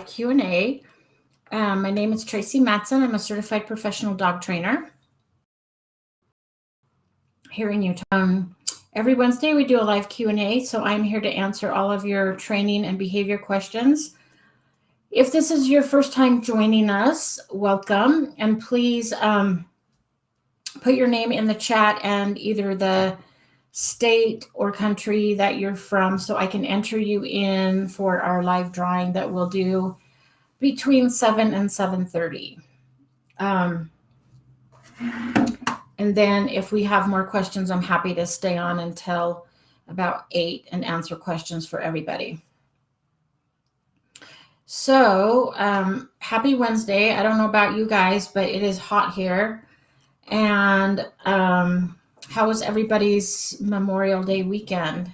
Q&A. My name is Tracy Matson. I'm a certified professional dog trainer here in Utah. Every Wednesday we do a live Q&A, so I'm here to answer all of your training and behavior questions. If this is your first time joining us, welcome, and please put your name in the chat and either the state or country that you're from so I can enter you in for our live drawing that we'll do between 7 and 7:30. And then if we have more questions, I'm happy to stay on until about 8 and answer questions for everybody. So happy Wednesday. I don't know about you guys, but it is hot here. And how was everybody's Memorial Day weekend?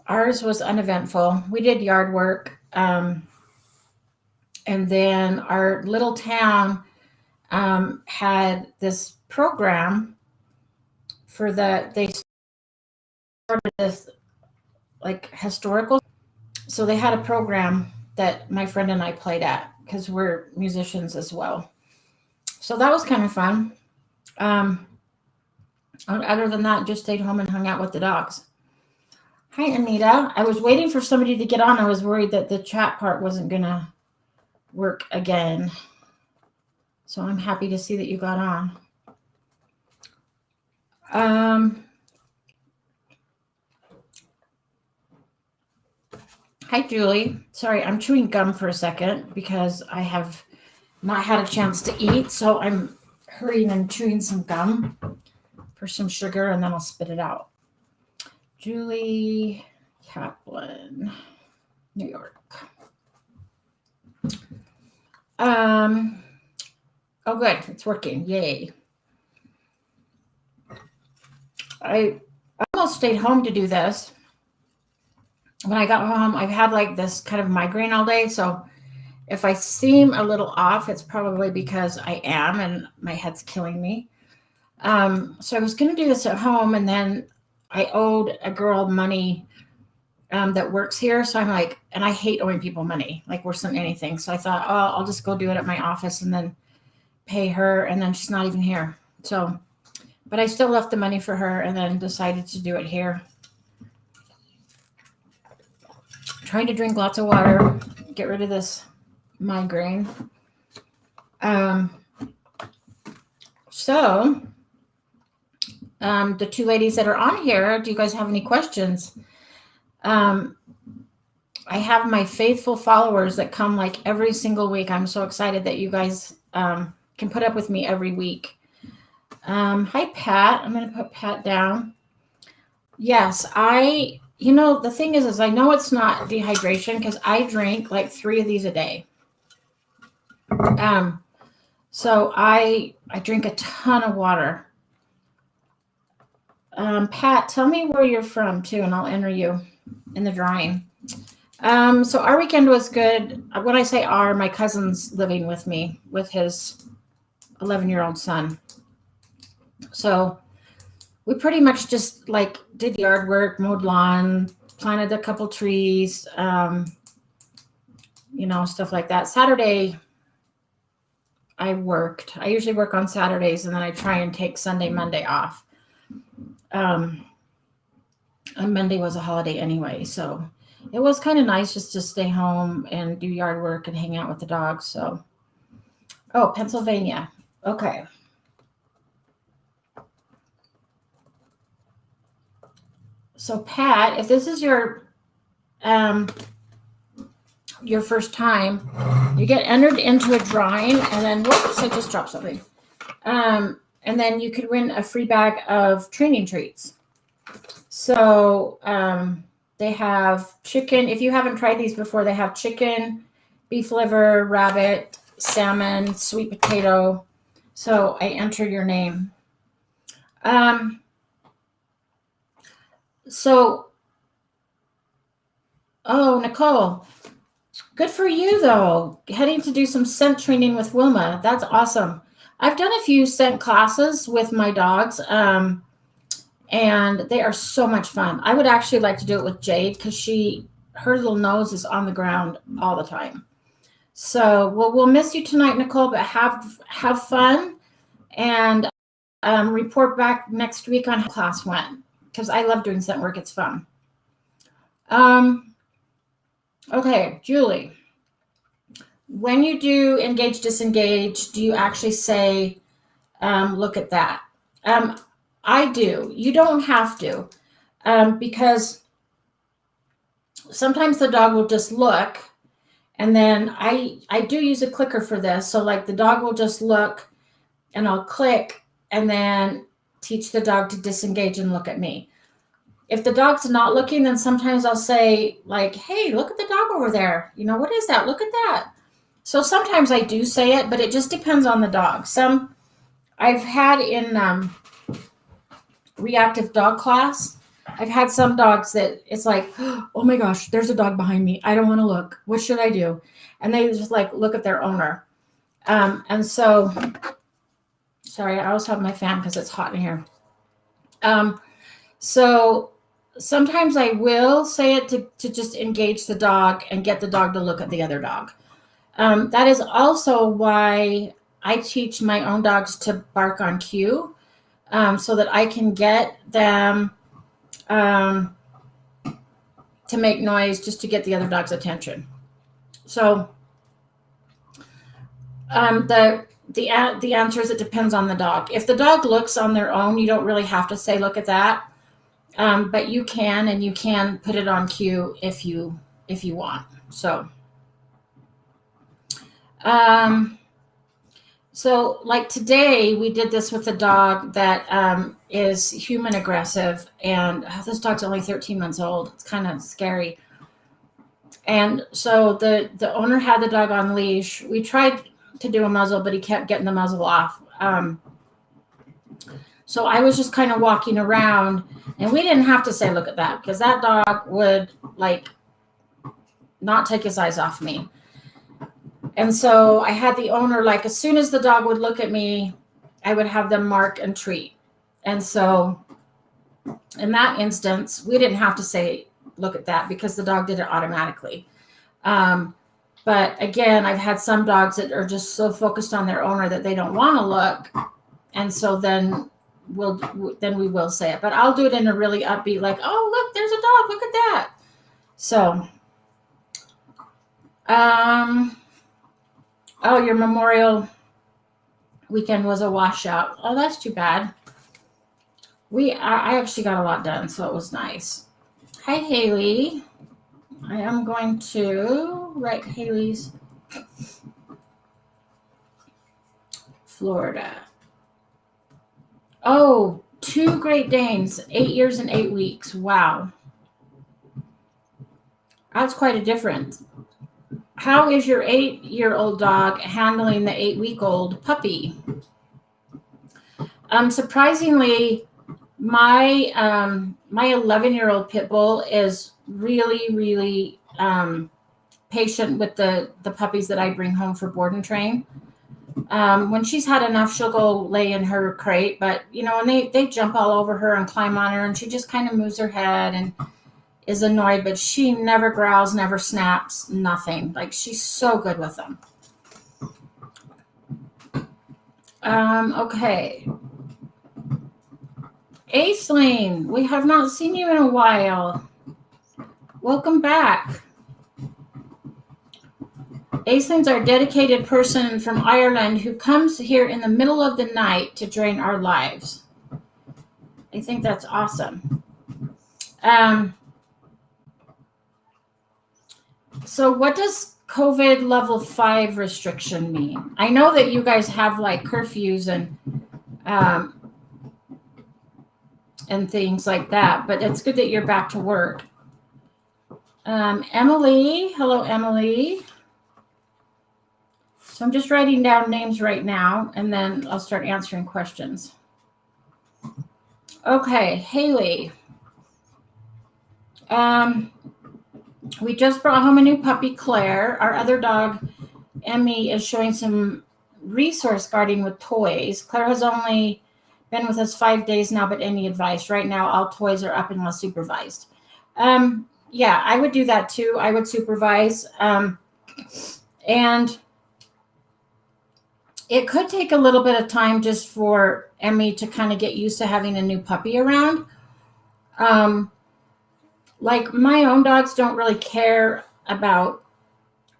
Ours was uneventful. We did yard work. And then our little town had this program for they started this like historical. So they had a program that my friend and I played at because we're musicians as well. So that was kind of fun. Other than that, just stayed home and hung out with the dogs. Hi, Anita. I was waiting for somebody to get on. I was worried that the chat part wasn't going to work again. So I'm happy to see that you got on. Hi, Julie. Sorry, I'm chewing gum for a second because I have not had a chance to eat. So I'm hurrying and chewing some gum for some sugar, and then I'll spit it out. Julie Kaplan, New York. Oh, good. It's working. Yay. I almost stayed home to do this. When I got home, I've had like this kind of migraine all day. So if I seem a little off, it's probably because I am and my head's killing me. So I was going to do this at home, and then I owed a girl money that works here. So I'm like, and I hate owing people money, like worse than anything. So I thought, oh, I'll just go do it at my office and then pay her. And then she's not even here. So, but I still left the money for her and then decided to do it here. Trying to drink lots of water, get rid of this migraine. The two ladies that are on here, do you guys have any questions? I have my faithful followers that come like every single week. I'm so excited that you guys can put up with me every week. Hi, Pat. I'm going to put Pat down. Yes, the thing is I know it's not dehydration because I drink like 3 of these a day. So I drink a ton of water. Pat, tell me where you're from too, and I'll enter you in the drawing. So our weekend was good. When I say our, my cousin's living with me with his 11-year-old son. So we pretty much just like did yard work, mowed lawn, planted a couple trees, stuff like that. Saturday, I worked. I usually work on Saturdays, and then I try and take Sunday, Monday off. And Monday was a holiday anyway, so it was kind of nice just to stay home and do yard work and hang out with the dogs. So, oh, Pennsylvania. Okay. So Pat, if this is your first time, you get entered into a drawing, and then whoops, I just dropped something. And then you could win a free bag of training treats. So they have chicken. If you haven't tried these before, they have chicken, beef liver, rabbit, salmon, sweet potato. So I enter your name. Nicole, good for you though. Heading to do some scent training with Wilma. That's awesome. I've done a few scent classes with my dogs, and they are so much fun. I would actually like to do it with Jade because she her little nose is on the ground all the time. So, well, we'll miss you tonight, Nicole, but have fun, and report back next week on how class went, because I love doing scent work. It's fun. Okay, Julie, when you do engage, disengage, do you actually say, look at that? I do. You don't have to, because sometimes the dog will just look, and then I do use a clicker for this. So like the dog will just look, and I'll click, and then teach the dog to disengage and look at me. If the dog's not looking, then sometimes I'll say like, hey, look at the dog over there. What is that? Look at that. So sometimes I do say it, but it just depends on the dog. Some I've had in reactive dog class, I've had some dogs that it's like, oh my gosh, there's a dog behind me. I don't want to look. What should I do? And they just like look at their owner. And so, sorry, I always have my fan because it's hot in here. So sometimes I will say it to just engage the dog and get the dog to look at the other dog. That is also why I teach my own dogs to bark on cue, so that I can get them to make noise just to get the other dog's attention. So the answer is it depends on the dog. If the dog looks on their own, you don't really have to say, look at that. But you can put it on cue if you want. So, so like today we did this with a dog that is human aggressive, and this dog's only 13 months old. It's kind of scary. And so the owner had the dog on leash. We tried to do a muzzle, but he kept getting the muzzle off. So I was just kind of walking around, and we didn't have to say, look at that, because that dog would like not take his eyes off me. And so I had the owner, like, as soon as the dog would look at me, I would have them mark and treat. And so in that instance, we didn't have to say, look at that, because the dog did it automatically. But again, I've had some dogs that are just so focused on their owner that they don't want to look. And so then we will say it, but I'll do it in a really upbeat, like, oh, look, there's a dog. Look at that. So, oh, your Memorial weekend was a washout. Oh, that's too bad. I actually got a lot done, so it was nice. Hi, Haley. I am going to write Haley's Florida. Oh, 2 Great Danes, 8 years and 8 weeks. Wow. That's quite a difference. How is your 8-year-old dog handling the 8-week-old puppy? Surprisingly, my 11-year-old pit bull is really, really patient with the puppies that I bring home for board and train. When she's had enough, she'll go lay in her crate, but and they jump all over her and climb on her, and she just kind of moves her head and is annoyed, but she never growls, never snaps, nothing. Like, she's so good with them. Okay. Aisling, we have not seen you in a while. Welcome back. Aisling's our dedicated person from Ireland who comes here in the middle of the night to drain our lives. I think that's awesome. So what does COVID level 5 restriction mean? I know that you guys have like curfews and things like that, but it's good that you're back to work. Emily, hello, Emily. So I'm just writing down names right now, and then I'll start answering questions. Okay, Haley. We just brought home a new puppy, Claire. Our other dog, Emmy, is showing some resource guarding with toys. Claire has only been with us 5 days now, but any advice? Right now, all toys are up unless supervised. Yeah, I would do that too. I would supervise. And it could take a little bit of time just for Emmy to kind of get used to having a new puppy around. Um, like my own dogs don't really care about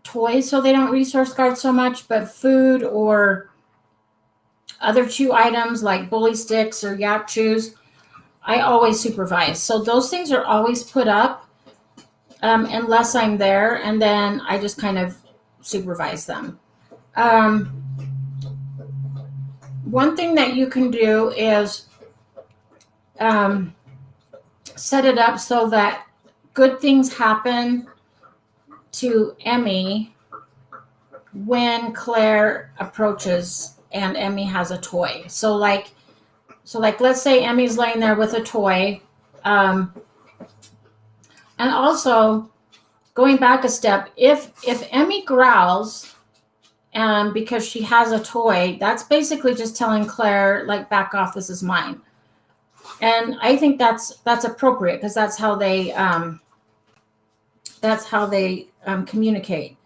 toys, so they don't resource guard so much, but food or other chew items like bully sticks or yak chews, I always supervise. So those things are always put up unless I'm there, and then I just kind of supervise them. Um, one thing that you can do is um, set it up so that good things happen to Emmy when Claire approaches and Emmy has a toy. So like let's say Emmy's laying there with a toy. And also going back a step, if Emmy growls because she has a toy, that's basically just telling Claire, like, back off, this is mine. And I think that's appropriate because that's how they communicate.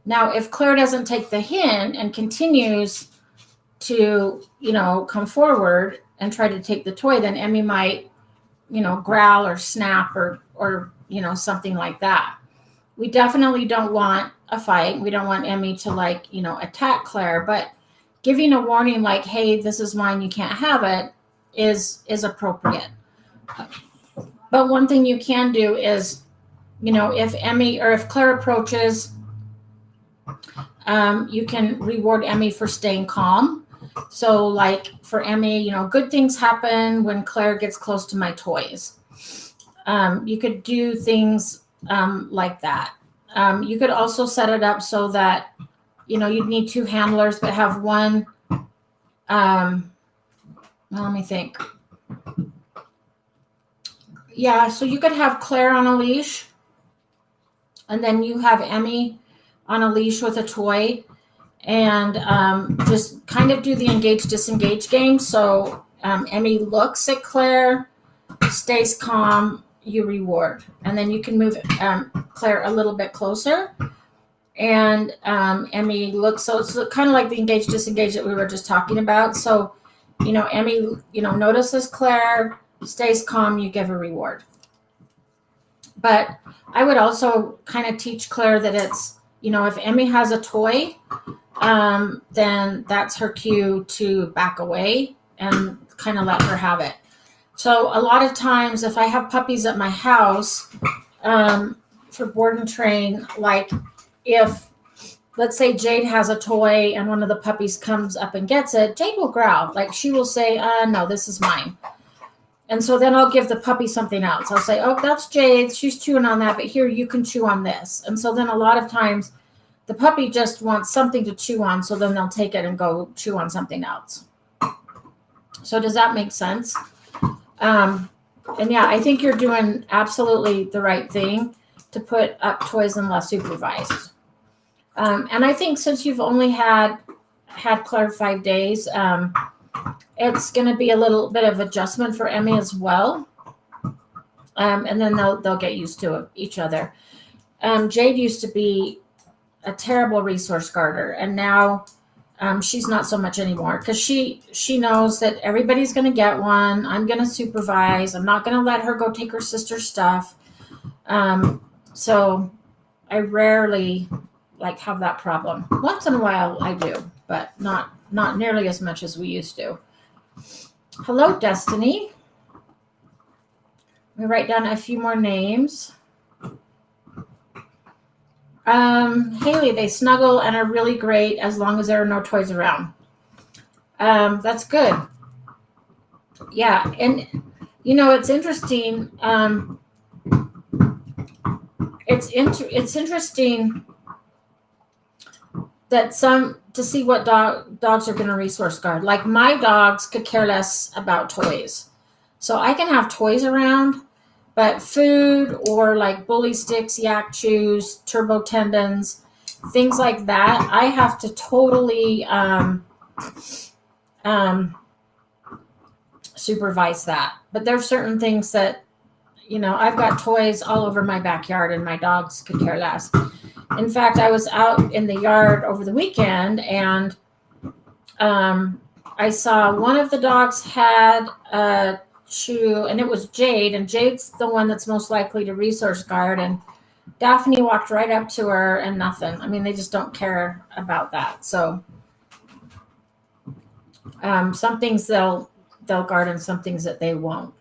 Now, if Claire doesn't take the hint and continues to, come forward and try to take the toy, then Emmy might, growl or snap or something like that. We definitely don't want a fight. We don't want Emmy to attack Claire, but giving a warning like, hey, this is mine, you can't have it, is appropriate. But one thing you can do is, if Emmy or if Claire approaches, you can reward Emmy for staying calm. So like for Emmy, good things happen when Claire gets close to my toys. You could do things like that. You could also set it up so that, you'd need two handlers, but have one. Well, let me think. Yeah, so you could have Claire on a leash, and then you have Emmy on a leash with a toy, and just kind of do the engage disengage game. So Emmy looks at Claire, stays calm, you reward, and then you can move Claire a little bit closer, and Emmy looks. So it's kind of like the engage disengage that we were just talking about. So Emmy notices Claire, stays calm, you give a reward. But I would also kind of teach Claire that it's, if Emmy has a toy, then that's her cue to back away and kind of let her have it. So a lot of times if I have puppies at my house for board and train, like if, let's say Jade has a toy and one of the puppies comes up and gets it, Jade will growl. Like she will say, no, this is mine. And so then I'll give the puppy something else. I'll say, oh, that's Jade's. She's chewing on that, but here, you can chew on this. And so then a lot of times the puppy just wants something to chew on, so then they'll take it and go chew on something else. So does that make sense? And yeah, I think you're doing absolutely the right thing to put up toys unless supervised. And I think since you've only had Claire 5 days, it's going to be a little bit of adjustment for Emmy as well. And then they'll get used to each other. Jade used to be a terrible resource guarder, and now she's not so much anymore because she knows that everybody's going to get one. I'm going to supervise. I'm not going to let her go take her sister's stuff. So I rarely have that problem. Once in a while I do, but not nearly as much as we used to. Hello, Destiny. We write down a few more names. Haley, they snuggle and are really great as long as there are no toys around. That's good. Yeah, and it's interesting. It's interesting that to see what dogs are going to resource guard. Like my dogs could care less about toys. So I can have toys around, but food or like bully sticks, yak chews, turbo tendons, things like that, I have to totally supervise that. But there's certain things that, I've got toys all over my backyard and my dogs could care less. In fact, I was out in the yard over the weekend and I saw one of the dogs had a chew, and it was Jade, and Jade's the one that's most likely to resource guard, and Daphne walked right up to her and nothing. I mean, they just don't care about that. So some things they'll guard and some things that they won't,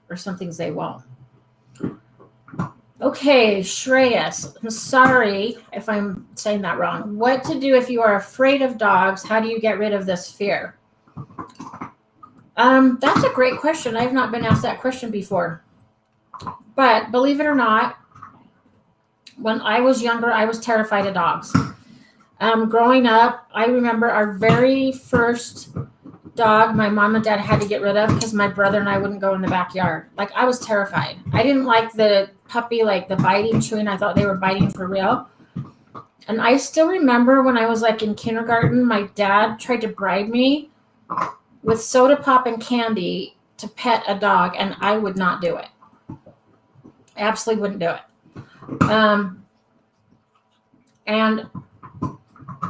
or some things they won't. Okay, Shreyas, I'm sorry if I'm saying that wrong. What to do if you are afraid of dogs? How do you get rid of this fear? That's a great question. I've not been asked that question before. But believe it or not, when I was younger, I was terrified of dogs. Growing up, I remember our very first dog my mom and dad had to get rid of because my brother and I wouldn't go in the backyard. Like, I was terrified. I didn't like the puppy, like the biting, chewing. I thought they were biting for real. And I still remember when I was like in kindergarten, my dad tried to bribe me with soda pop and candy to pet a dog, and I would not do it. I absolutely wouldn't do it. And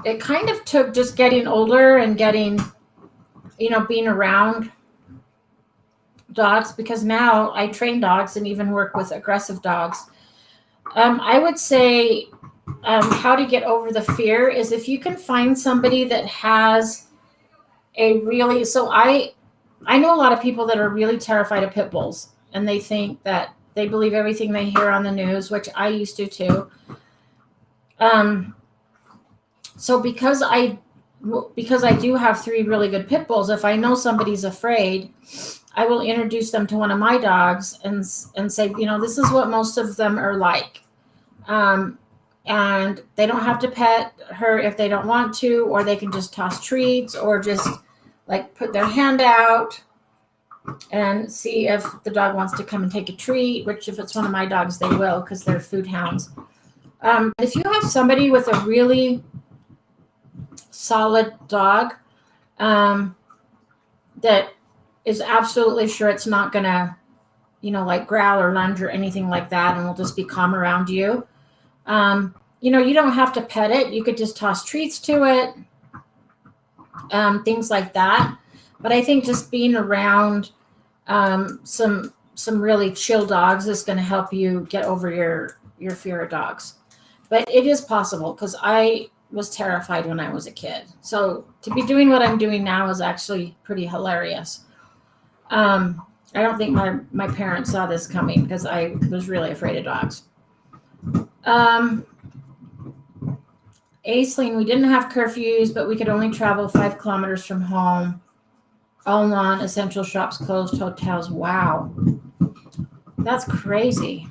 it kind of took just getting older and getting, being around dogs, because now I train dogs and even work with aggressive dogs. I would say how to get over the fear is if you can find somebody that has I know a lot of people that are really terrified of pit bulls, and they think that they believe everything they hear on the news, which I used to too. So because I do have 3 really good pit bulls, if I know somebody's afraid, I will introduce them to one of my dogs and say, this is what most of them are like. And they don't have to pet her if they don't want to, or they can just toss treats or just like put their hand out and see if the dog wants to come and take a treat, which if it's one of my dogs, they will, because they're food hounds. If you have somebody with a really solid dog that is absolutely sure it's not going to, like growl or lunge or anything like that, and will just be calm around you, you don't have to pet it. You could just toss treats to it, things like that. But I think just being around some really chill dogs is going to help you get over your fear of dogs. But it is possible, because I was terrified when I was a kid. So to be doing what I'm doing now is actually pretty hilarious. I don't think my parents saw this coming, because I was really afraid of dogs. Aisling, we didn't have curfews, but we could only travel 5 kilometers from home. All non-essential shops closed, hotels. Wow. That's crazy.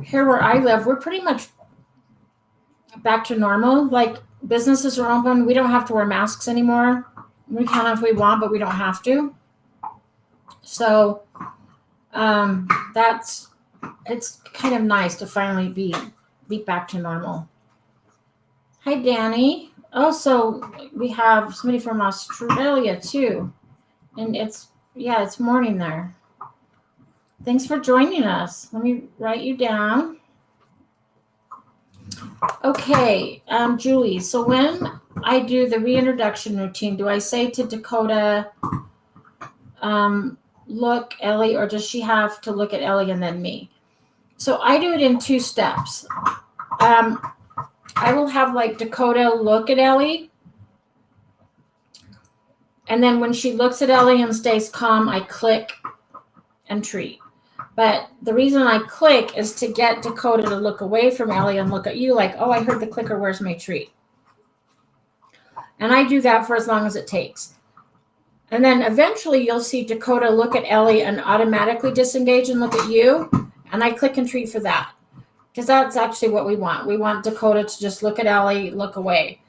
Here where I live, we're pretty much back to normal. Like, businesses are open. We don't have to wear masks anymore. We can if we want, but we don't have to. So it's kind of nice to finally be back to normal. Hi, Danny. Also, we have somebody from Australia too. And it's morning there. Thanks for joining us. Let me write you down. Okay, Julie. So when I do the reintroduction routine, do I say to Dakota, look, Ellie, or does she have to look at Ellie and then me? So I do it in 2 steps. I will have like Dakota look at Ellie. And then when she looks at Ellie and stays calm, I click and treat. But the reason I click is to get Dakota to look away from Ellie and look at you like, oh, I heard the clicker, where's my treat? And I do that for as long as it takes. And then eventually you'll see Dakota look at Ellie and automatically disengage and look at you. And I click and treat for that. Because that's actually what we want. We want Dakota to just look at Ellie, look away.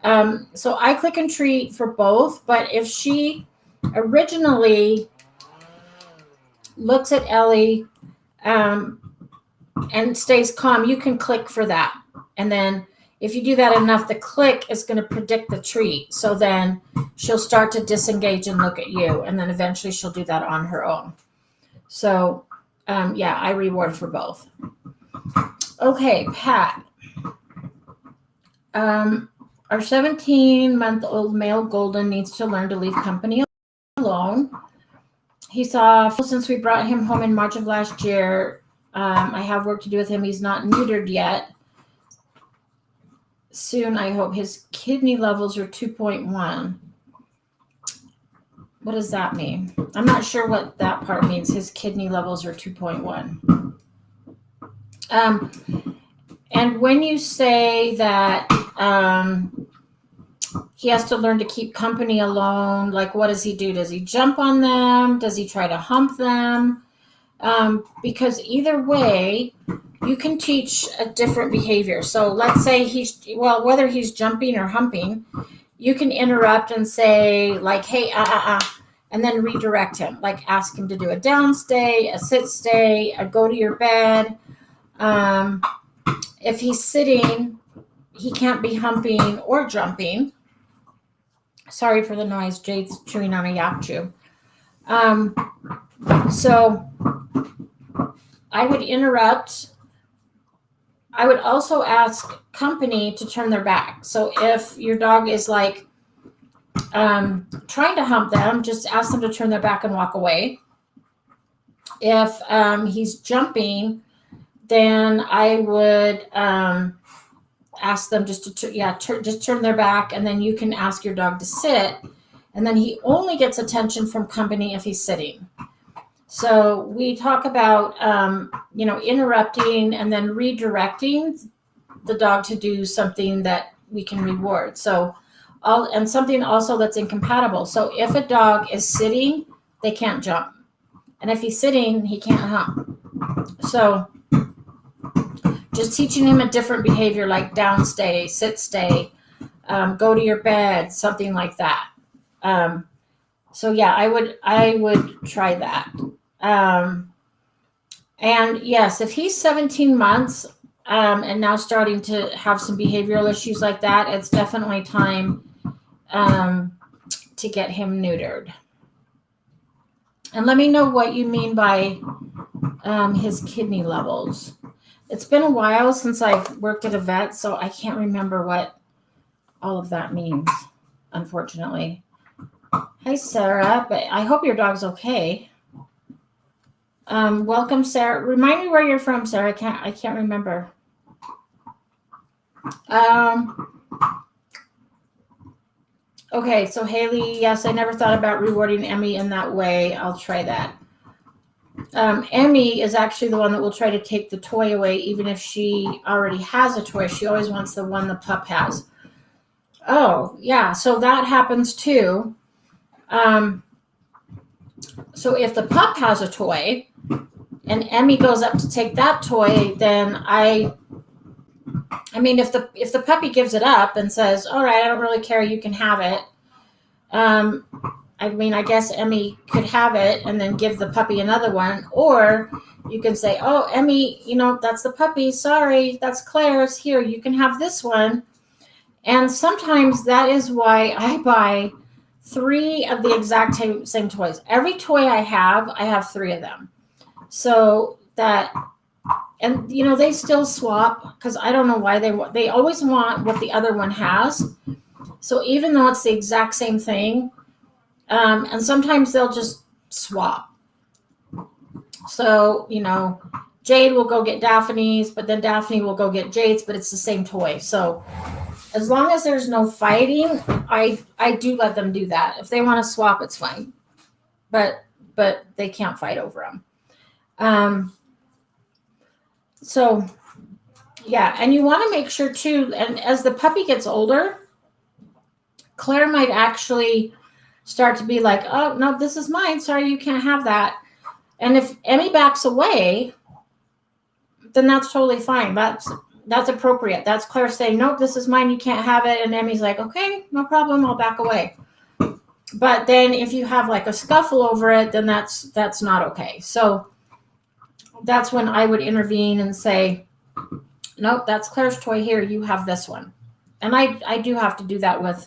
So I click and treat for both. But if she originally looks at Ellie and stays calm, you can click for that. And then If you do that enough, the click is going to predict the treat. So then she'll start to disengage and look at you. And then eventually she'll do that on her own. So, yeah, I reward for both. Okay, Pat. Our 17-month-old male golden needs to learn to leave company alone. He saw since we brought him home in March of last year. I have work to do with him. He's not neutered yet. Soon, I hope. His kidney levels are 2.1. What does that mean? I'm not sure what that part means. His kidney levels are 2.1. And when you say that he has to learn to keep company alone, like what does he do? Does he jump on them? Does he try to hump them? Because either way, you can teach a different behavior. So let's say whether he's jumping or humping, you can interrupt and say like, hey, and then redirect him. Like ask him to do a down stay, a sit stay, a go to your bed. If he's sitting, he can't be humping or jumping. Sorry for the noise. Jade's chewing on a yak chew. So I would interrupt. I would also ask company to turn their back. So if your dog is like trying to hump them, just ask them to turn their back and walk away. If he's jumping, then I would ask them just to just turn their back, and then you can ask your dog to sit, and then he only gets attention from company if he's sitting. So we talk about interrupting and then redirecting the dog to do something that we can reward. So and something also that's incompatible. So if a dog is sitting, they can't jump, and if he's sitting, he can't hump. So just teaching him a different behavior like down stay, sit stay, go to your bed, something like that. So yeah, I would try that. And yes, if he's 17 months and now starting to have some behavioral issues like that, it's definitely time to get him neutered. And let me know what you mean by his kidney levels. It's been a while since I've worked at a vet, so I can't remember what all of that means, unfortunately. Hi, Sarah, but I hope your dog's okay. Welcome, Sarah. Remind me where you're from, Sarah. I can't remember. Okay, so Haley, yes, I never thought about rewarding Emmy in that way. I'll try that. Emmy is actually the one that will try to take the toy away, even if she already has a toy. She always wants the one the pup has. Oh, yeah, so that happens too. So if the pup has a toy and Emmy goes up to take that toy, then if the puppy gives it up and says, all right, I don't really care, you can have it. I guess Emmy could have it and then give the puppy another one. Or you can say, oh, Emmy, that's the puppy. Sorry, that's Claire's. Here, you can have this one. And sometimes that is why I buy 3 of the exact same toys. Every toy I have 3 of them. So that, and they still swap because I don't know why they always want what the other one has. So even though it's the exact same thing, and sometimes they'll just swap. So, Jade will go get Daphne's, but then Daphne will go get Jade's, but it's the same toy. So as long as there's no fighting, I do let them do that. If they want to swap, it's fine. But they can't fight over them. So, yeah, and you want to make sure, too, and as the puppy gets older, Claire might actually start to be like, oh, no, this is mine. Sorry, you can't have that. And if Emmy backs away, then that's totally fine. That's appropriate. That's Claire saying, nope, this is mine. You can't have it. And Emmy's like, okay, no problem. I'll back away. But then if you have like a scuffle over it, then that's not okay. So that's when I would intervene and say, Nope, that's Claire's toy. Here, you have this one. And I do have to do that with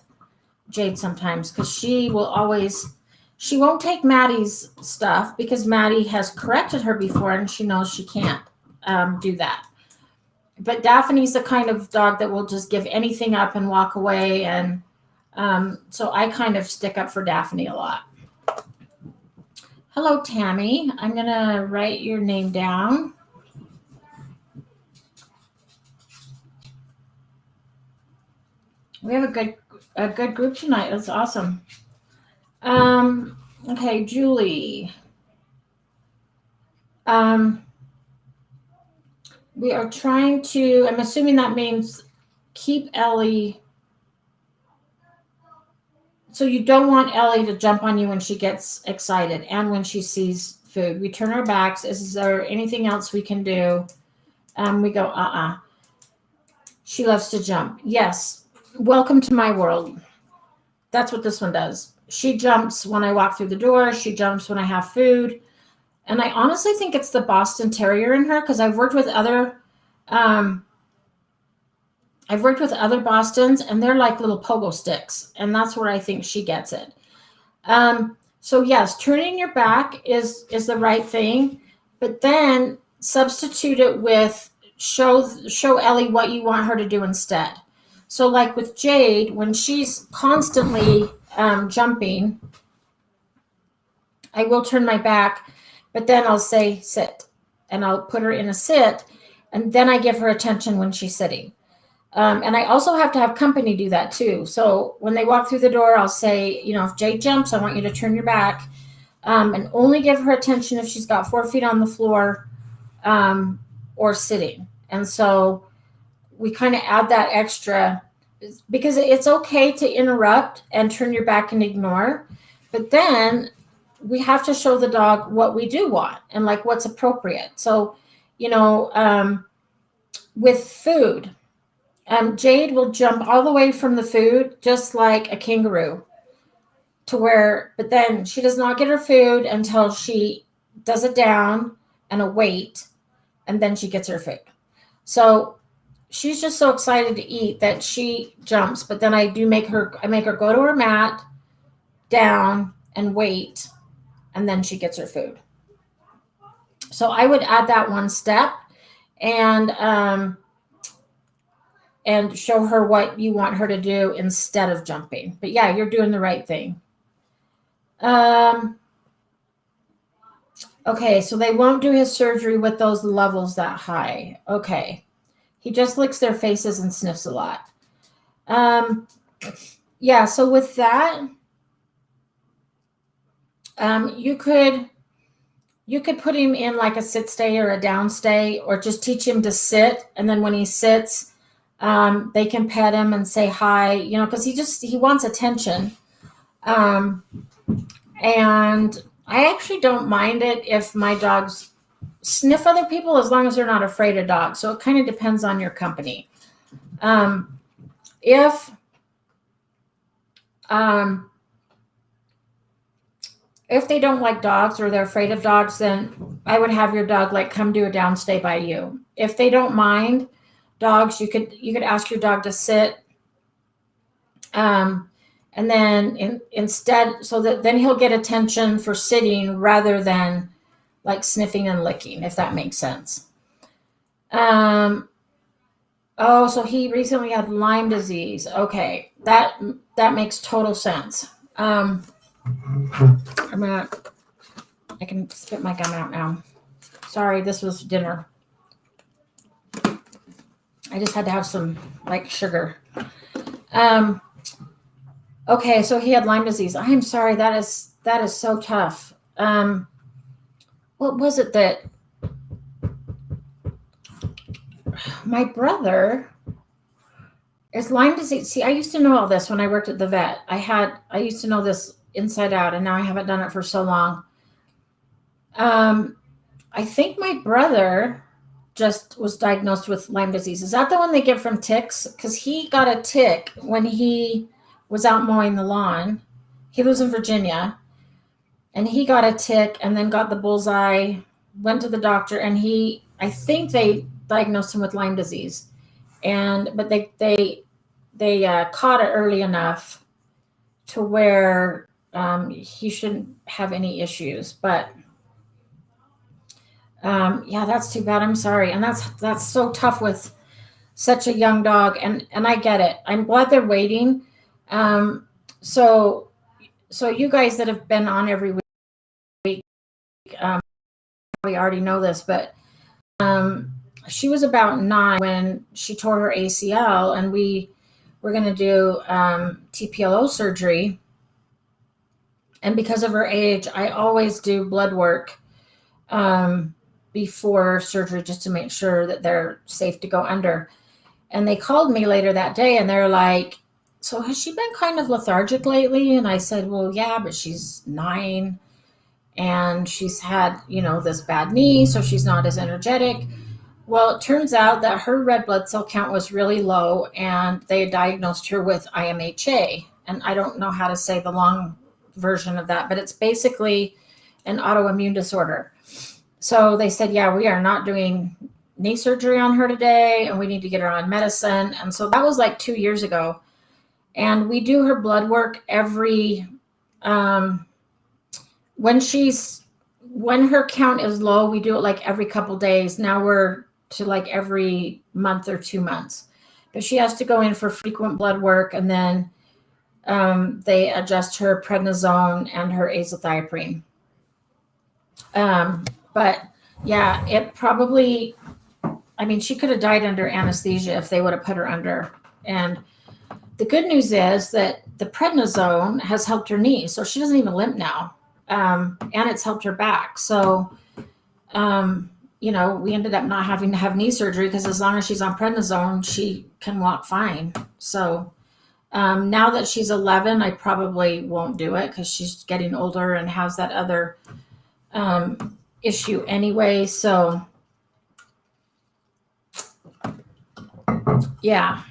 Jade sometimes because she won't take Maddie's stuff because Maddie has corrected her before and she knows she can't do that. But Daphne's the kind of dog that will just give anything up and walk away. And so I kind of stick up for Daphne a lot. Hello, Tammy. I'm going to write your name down. We have a good group tonight. That's awesome. Okay, Julie. We are trying to, I'm assuming that means keep Ellie. So you don't want Ellie to jump on you when she gets excited and when she sees food. We turn our backs. Is there anything else we can do? We go, She loves to jump. Yes. Welcome to my world. That's what this one does. She jumps when I walk through the door. She jumps when I have food. And I honestly think it's the Boston Terrier in her because I've worked with other Bostons and they're like little pogo sticks. And that's where I think she gets it. So yes, turning your back is the right thing, but then substitute it with show Ellie what you want her to do instead. So like with Jade, when she's constantly jumping, I will turn my back, but then I'll say sit and I'll put her in a sit and then I give her attention when she's sitting. And I also have to have company do that too. So when they walk through the door, I'll say, if Jade jumps, I want you to turn your back and only give her attention if she's got 4 feet on the floor or sitting. And so we kind of add that extra because it's okay to interrupt and turn your back and ignore, but then we have to show the dog what we do want and like what's appropriate. So, with food, Jade will jump all the way from the food, just like a kangaroo but then she does not get her food until she does it down and a wait, and then she gets her food. So she's just so excited to eat that she jumps, but then I make her go to her mat, down, and wait, and then she gets her food. So I would add that one step and show her what you want her to do instead of jumping. But yeah, you're doing the right thing. Okay, so they won't do his surgery with those levels that high. Okay. He just licks their faces and sniffs a lot. Yeah, so with that, you could put him in like a sit stay or a down stay, or just teach him to sit. And then when he sits, they can pet him and say hi, because he wants attention. And I actually don't mind it if my dogs sniff other people as long as they're not afraid of dogs. So it kind of depends on your company. If they don't like dogs or they're afraid of dogs, then I would have your dog come do a downstay by you. If they don't mind dogs, you could ask your dog to sit. And then instead, so that then he'll get attention for sitting rather than like sniffing and licking, if that makes sense. So he recently had Lyme disease. Okay, that makes total sense. I can spit my gum out now. Sorry, this was dinner. I just had to have some sugar. Okay, so he had Lyme disease. I'm sorry, that is so tough. What was it that my brother is Lyme disease? See, I used to know all this when I worked at the vet. I used to know this inside out, and now I haven't done it for so long. I think my brother just was diagnosed with Lyme disease. Is that the one they get from ticks? Because he got a tick when he was out mowing the lawn. He lives in Virginia, and he got a tick and then got the bullseye, went to the doctor, and I think they diagnosed him with Lyme disease, but they caught it early enough to where he shouldn't have any issues. But yeah, that's too bad. I'm sorry, and that's so tough with such a young dog, and I get it. I'm glad they're waiting. Um, so you guys that have been on every week probably already know this, but she was about 9 when she tore her ACL, and we were going to do TPLO surgery. And because of her age, I always do blood work before surgery just to make sure that they're safe to go under. And they called me later that day, and they're like, "So has she been kind of lethargic lately?" And I said, "Well, yeah, but she's 9 and she's had, this bad knee, so she's not as energetic." Well, it turns out that her red blood cell count was really low, and they diagnosed her with IMHA. And I don't know how to say the long version of that, but it's basically an autoimmune disorder. So they said, "Yeah, we are not doing knee surgery on her today, and we need to get her on medicine." And so that was like 2 years ago. And we do her blood work every, when her count is low, we do it like every couple days. Now we're to like every month or 2 months. But she has to go in for frequent blood work, and then they adjust her prednisone and her azathioprine. But yeah, it probably, she could have died under anesthesia if they would have put her under. And the good news is that the prednisone has helped her knee, so she doesn't even limp now. And it's helped her back. So, we ended up not having to have knee surgery because as long as she's on prednisone, she can walk fine. So now that she's 11, I probably won't do it because she's getting older and has that other issue anyway. So yeah,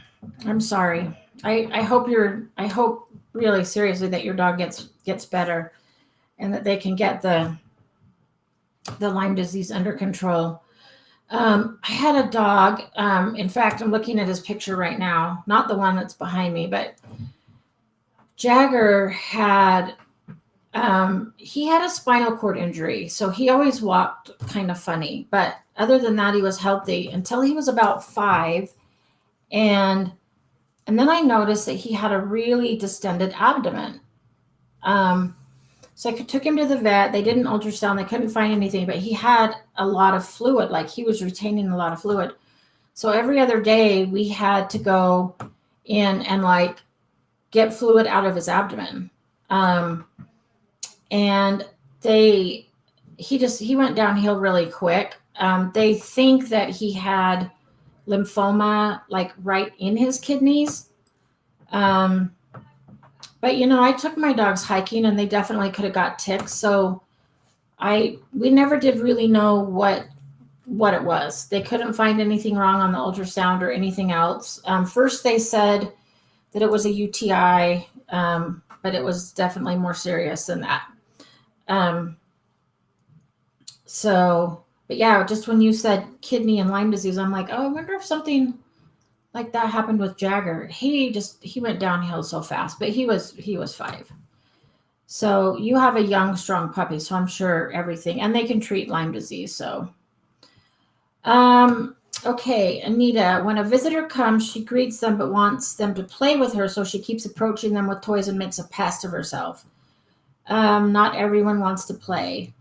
I'm sorry. I hope really seriously that your dog gets better and that they can get the Lyme disease under control. I had a dog. In fact, I'm looking at his picture right now, not the one that's behind me, but Jagger had he had a spinal cord injury, so he always walked kind of funny. But other than that, he was healthy until he was about 5, and then I noticed that he had a really distended abdomen. So I took him to the vet. They did an ultrasound. They couldn't find anything, but he had a lot of fluid. Like he was retaining a lot of fluid. So every other day we had to go in and like get fluid out of his abdomen. And he went downhill really quick. They think that he had lymphoma like right in his kidneys. But I took my dogs hiking, and they definitely could have got ticks. So we never did really know what it was. They couldn't find anything wrong on the ultrasound or anything else. First they said that it was a UTI, but it was definitely more serious than that. But yeah, just when you said kidney and Lyme disease, I'm like, oh, I wonder if something like that happened with Jagger. He went downhill so fast, but he was 5. So you have a young, strong puppy, so I'm sure everything, and they can treat Lyme disease. So, okay, Anita, when a visitor comes, she greets them, but wants them to play with her. So she keeps approaching them with toys and makes a pest of herself. Not everyone wants to play.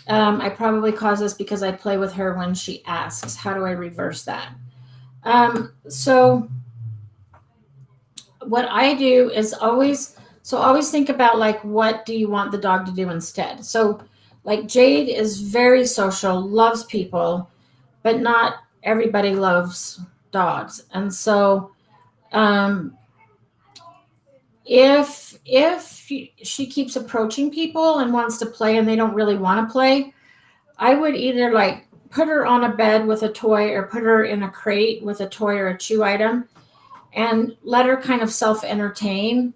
I probably cause this because I play with her when she asks. How do I reverse that? So what I do is always think about like, what do you want the dog to do instead? So like Jade is very social, loves people, but not everybody loves dogs. And so, if she keeps approaching people and wants to play and they don't really want to play, I would either like put her on a bed with a toy or put her in a crate with a toy or a chew item and let her kind of self-entertain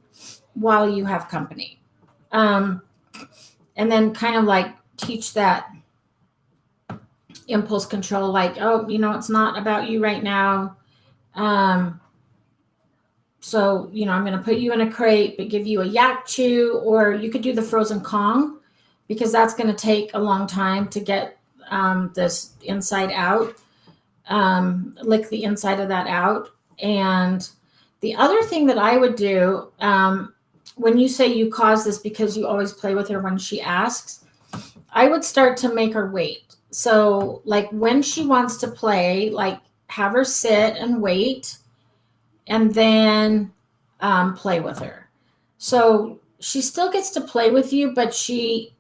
while you have company. And then kind of like teach that impulse control, like, oh, it's not about you right now. Um, so, I'm going to put you in a crate, but give you a yak chew, or you could do the frozen Kong because that's going to take a long time to get this inside out, lick the inside of that out. And the other thing that I would do, when you say you cause this because you always play with her when she asks, I would start to make her wait. So, like when she wants to play, like have her sit and wait, and then play with her. So she still gets to play with you, but she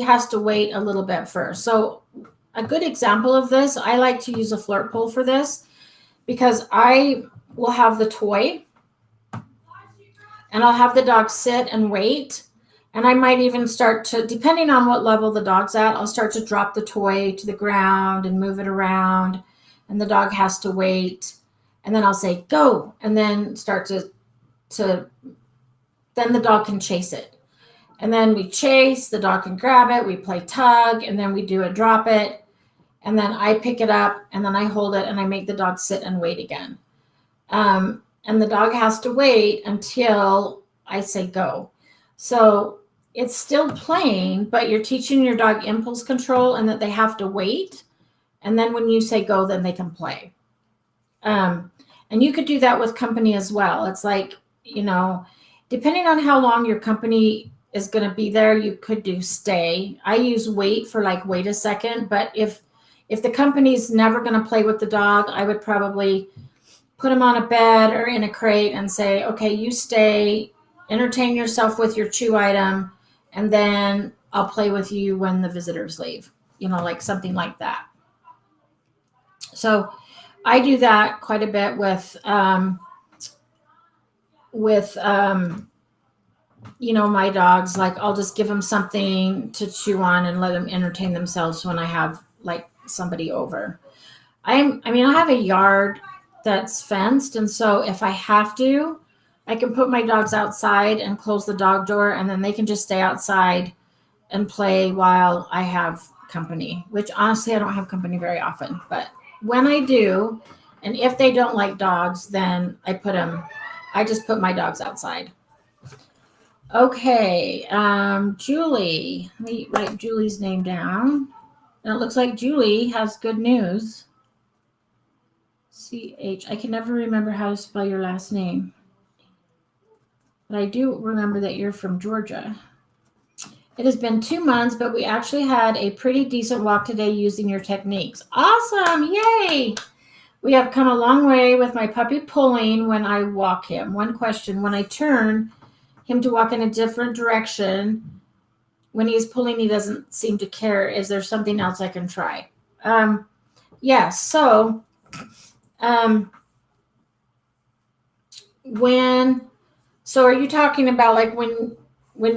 has to wait a little bit first. So a good example of this, I like to use a flirt pole for this because I will have the toy and I'll have the dog sit and wait. And I might even start to, depending on what level the dog's at, I'll start to drop the toy to the ground and move it around. And the dog has to wait. And then I'll say, go. And then start then the dog can chase it. And then we chase, the dog can grab it, we play tug, and then we do a drop it. And then I pick it up, and then I hold it, and I make the dog sit and wait again. And the dog has to wait until I say go. So it's still playing, but you're teaching your dog impulse control and that they have to wait. And then when you say go, then they can play. And you could do that with company as well. It's like, depending on how long your company is going to be there, you could do stay. I use wait for like, wait a second. But if the company's never going to play with the dog, I would probably put them on a bed or in a crate and say, okay, you stay, entertain yourself with your chew item, and then I'll play with you when the visitors leave, like something like that. So I do that quite a bit with my dogs. Like I'll just give them something to chew on and let them entertain themselves when I have like somebody over. I have a yard that's fenced, and so if I have to, I can put my dogs outside and close the dog door, and then they can just stay outside and play while I have company, which honestly I don't have company very often, but when I do, and if they don't like dogs, then I just put my dogs outside. Okay, Julie, let me write Julie's name down. And it looks like Julie has good news. I can never remember how to spell your last name. But I do remember that you're from Georgia. It has been 2 months, but we actually had a pretty decent walk today using your techniques. Awesome, yay! We have come a long way with my puppy pulling when I walk him. One question, when I turn him to walk in a different direction, when he is pulling, he doesn't seem to care. Is there something else I can try? Yes. So, are you talking about like when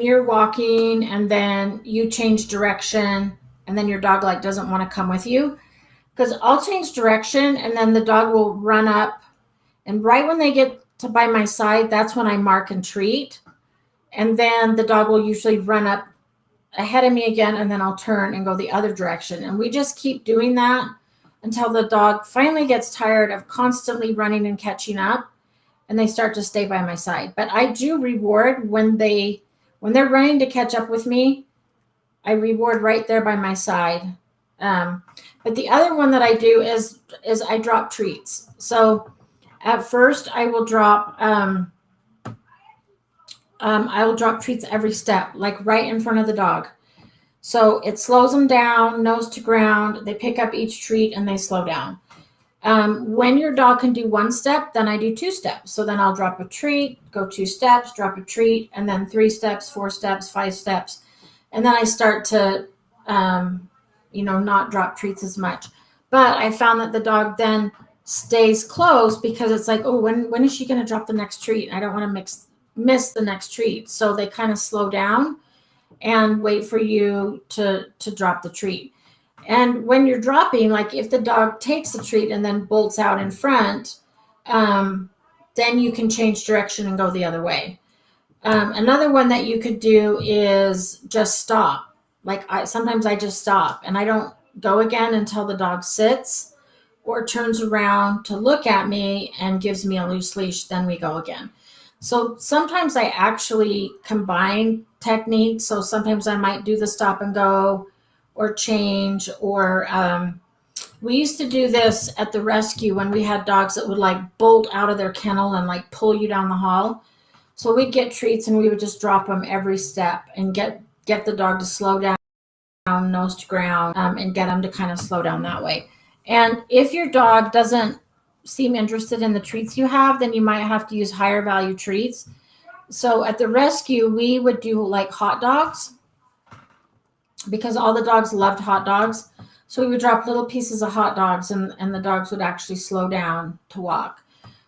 you're walking and then you change direction and then your dog like doesn't want to come with you? Because I'll change direction and then the dog will run up, and right when they get to by my side, that's when I mark and treat. And then the dog will usually run up ahead of me again, and then I'll turn and go the other direction. And we just keep doing that until the dog finally gets tired of constantly running and catching up, and they start to stay by my side. But I do reward when they're running to catch up with me. I reward right there by my side. But the other one that I do is I drop treats. So at first I will drop treats every step, like right in front of the dog. So it slows them down, nose to ground. They pick up each treat and they slow down. When your dog can do 1 step, then I do 2 steps. So then I'll drop a treat, go 2 steps, drop a treat, and then 3 steps, 4 steps, 5 steps. And then I start to, not drop treats as much. But I found that the dog then stays close because it's like, oh, when is she going to drop the next treat? I don't want to miss the next treat. So they kind of slow down and wait for you to drop the treat. And when you're dropping, like if the dog takes the treat and then bolts out in front, then you can change direction and go the other way. Another one that you could do is just stop. Like sometimes I just stop, and I don't go again until the dog sits or turns around to look at me and gives me a loose leash, then we go again. So sometimes I actually combine techniques. So sometimes I might do the stop and go or change, or we used to do this at the rescue when we had dogs that would like bolt out of their kennel and like pull you down the hall. So we'd get treats and we would just drop them every step and get the dog to slow down, nose to ground, and get them to kind of slow down that way. And if your dog doesn't seem interested in the treats you have, then you might have to use higher value treats. So at the rescue, we would do like hot dogs because all the dogs loved hot dogs. So we would drop little pieces of hot dogs and the dogs would actually slow down to walk.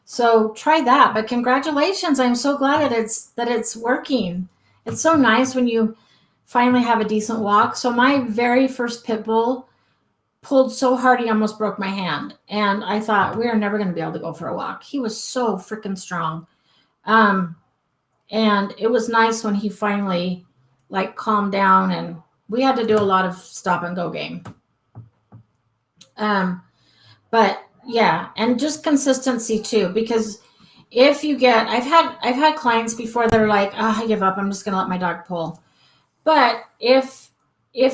So try that. But congratulations. I'm so glad that it's working. It's so nice when you finally have a decent walk. So my very first pit bull pulled so hard he almost broke my hand. And I thought we are never going to be able to go for a walk. He was so freaking strong. And it was nice when he finally like calmed down, and we had to do a lot of stop and go game. But yeah, and just consistency too, because if you get, I've had clients before that are like, oh, I give up. I'm just going to let my dog pull. But if